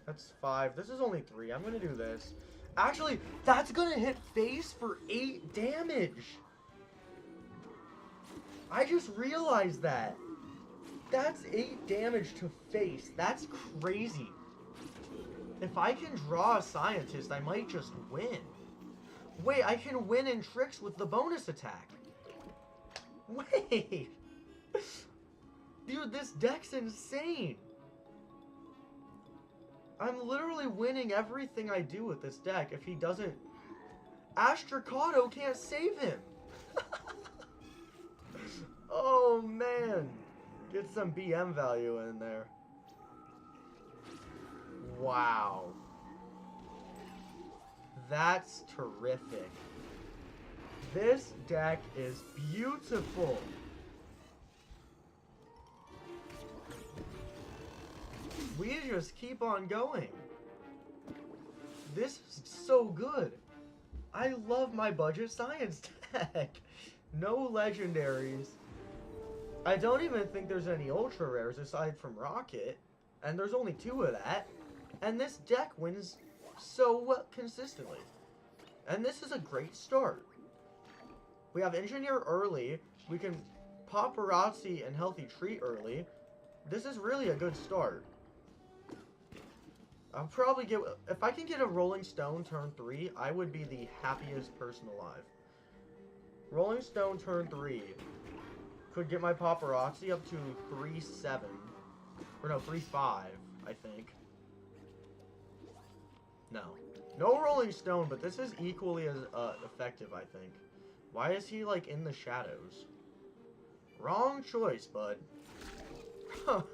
S1: That's 5. This is only 3. I'm gonna do this. Actually, that's gonna hit face for 8 damage. I just realized that. That's 8 damage to face. That's crazy. If I can draw a scientist, I might just win. Wait, I can win in tricks with the bonus attack. Wait. Dude, this deck's insane. I'm literally winning everything I do with this deck if he doesn't... Astracado can't save him. Oh, man. Get some BM value in there. Wow. That's terrific. This deck is beautiful. We just keep on going. This is so good. I love my budget science deck. No legendaries. I don't even think there's any ultra rares aside from Rocket. And there's only 2 of that. And this deck wins so consistently. And this is a great start. We have Engineer early. We can Paparazzi and Healthy Treat early. This is really a good start. I'll probably get... If I can get a Rolling Stone turn 3, I would be the happiest person alive. Rolling Stone turn 3 could get my Paparazzi up to 3-7. Or no, 3-5, I think. No. No Rolling Stone, but this is equally as effective, I think. Why is he, like, in the shadows? Wrong choice, bud.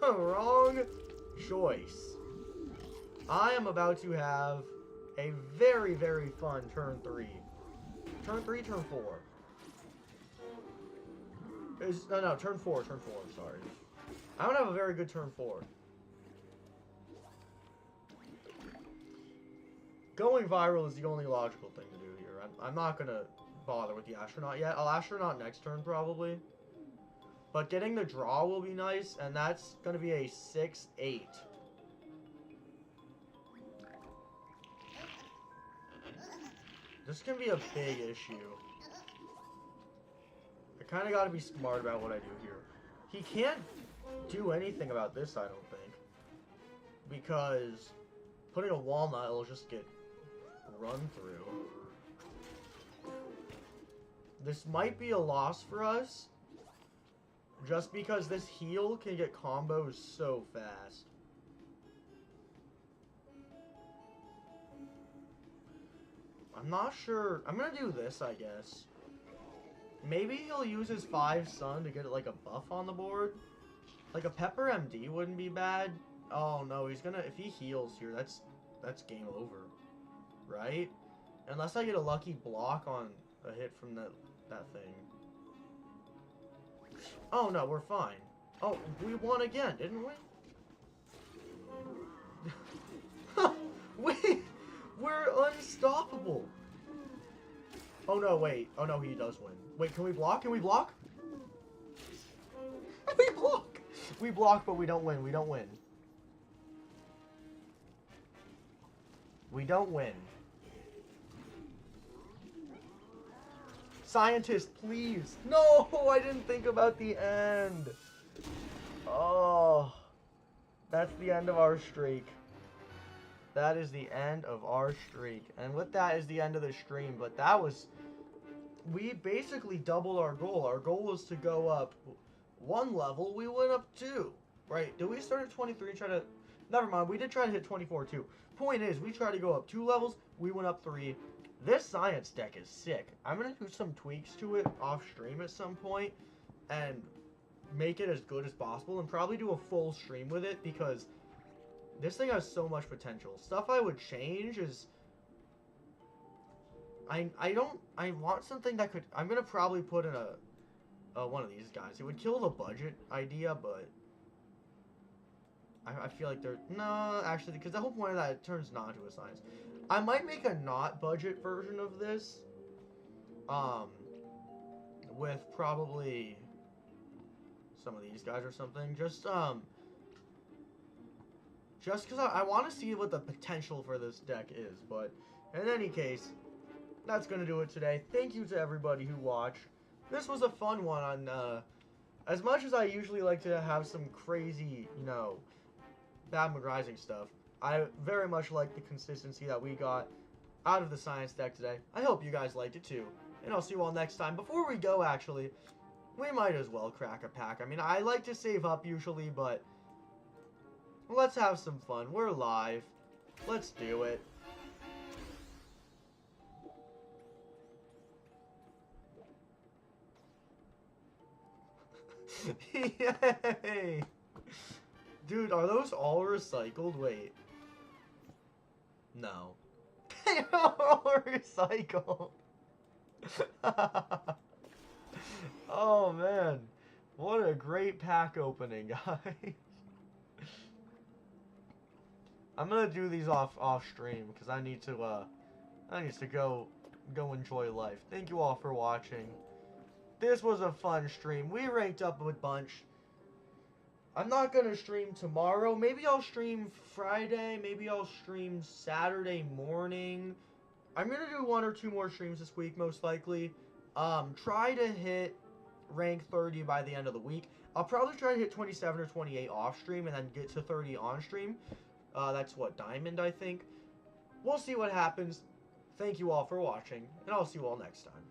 S1: Wrong choice. I am about to have a very, very fun turn 3. Turn 3, turn 4. No, turn 4, sorry. I don't have a very good turn 4. Going viral is the only logical thing to do here. I'm not going to bother with the astronaut yet. I'll astronaut next turn probably. But getting the draw will be nice, and that's going to be a 6-8. This can be a big issue. I kind of got to be smart about what I do here. He can't do anything about this, I don't think. Because putting a walnut will just get run through. This might be a loss for us. Just because this heal can get combos so fast. I'm not sure. I'm gonna do this, I guess. Maybe he'll use his 5 sun to get like a buff on the board. Like a Pepper MD wouldn't be bad. Oh no, he's gonna, if he heals here, that's game over. Right? Unless I get a lucky block on a hit from that thing. Oh no, we're fine. Oh, we won again, didn't we? We're unstoppable. Oh no, wait. Oh no, he does win. Wait, can we block? Can we block? We block! We block, but we don't win. We don't win. We don't win. Scientist, please. No, I didn't think about the end. Oh. That's the end of our streak. That is the end of our streak. And with that is the end of the stream. But that was... We basically doubled our goal. Our goal was to go up 1 level. We went up 2. Right? Did we start at 23 and try to... Never mind. We did try to hit 24 too. Point is, we tried to go up 2 levels. We went up 3. This science deck is sick. I'm going to do some tweaks to it off stream at some point. And make it as good as possible. And probably do a full stream with it. Because... this thing has so much potential. Stuff I would change is... I want something that could... I'm going to probably put in one of these guys. It would kill the budget idea, but... I feel like they're... No, actually, because the whole point of that, it turns not into a science. I might make a not budget version of this. With probably... some of these guys or something. Just because I want to see what the potential for this deck is. But in any case, that's going to do it today. Thank you to everybody who watched. This was a fun one. On as much as I usually like to have some crazy, you know, Bad Mood Rising stuff, I very much like the consistency that we got out of the science deck today. I hope you guys liked it too. And I'll see you all next time. Before we go, actually, we might as well crack a pack. I mean, I like to save up usually, but... let's have some fun. We're live. Let's do it. Yay! Dude, are those all recycled? Wait. No. They are all recycled. Oh, man. What a great pack opening, guys. I'm gonna do these off stream because I need to go enjoy life. Thank you all for watching. This was a fun stream. We ranked up a bunch. I'm not gonna stream tomorrow. Maybe I'll stream Friday. Maybe I'll stream Saturday morning. I'm gonna do 1 or 2 more streams this week, most likely. Try to hit rank 30 by the end of the week. I'll probably try to hit 27 or 28 off stream and then get to 30 on stream. That's what, Diamond, I think. We'll see what happens. Thank you all for watching, and I'll see you all next time.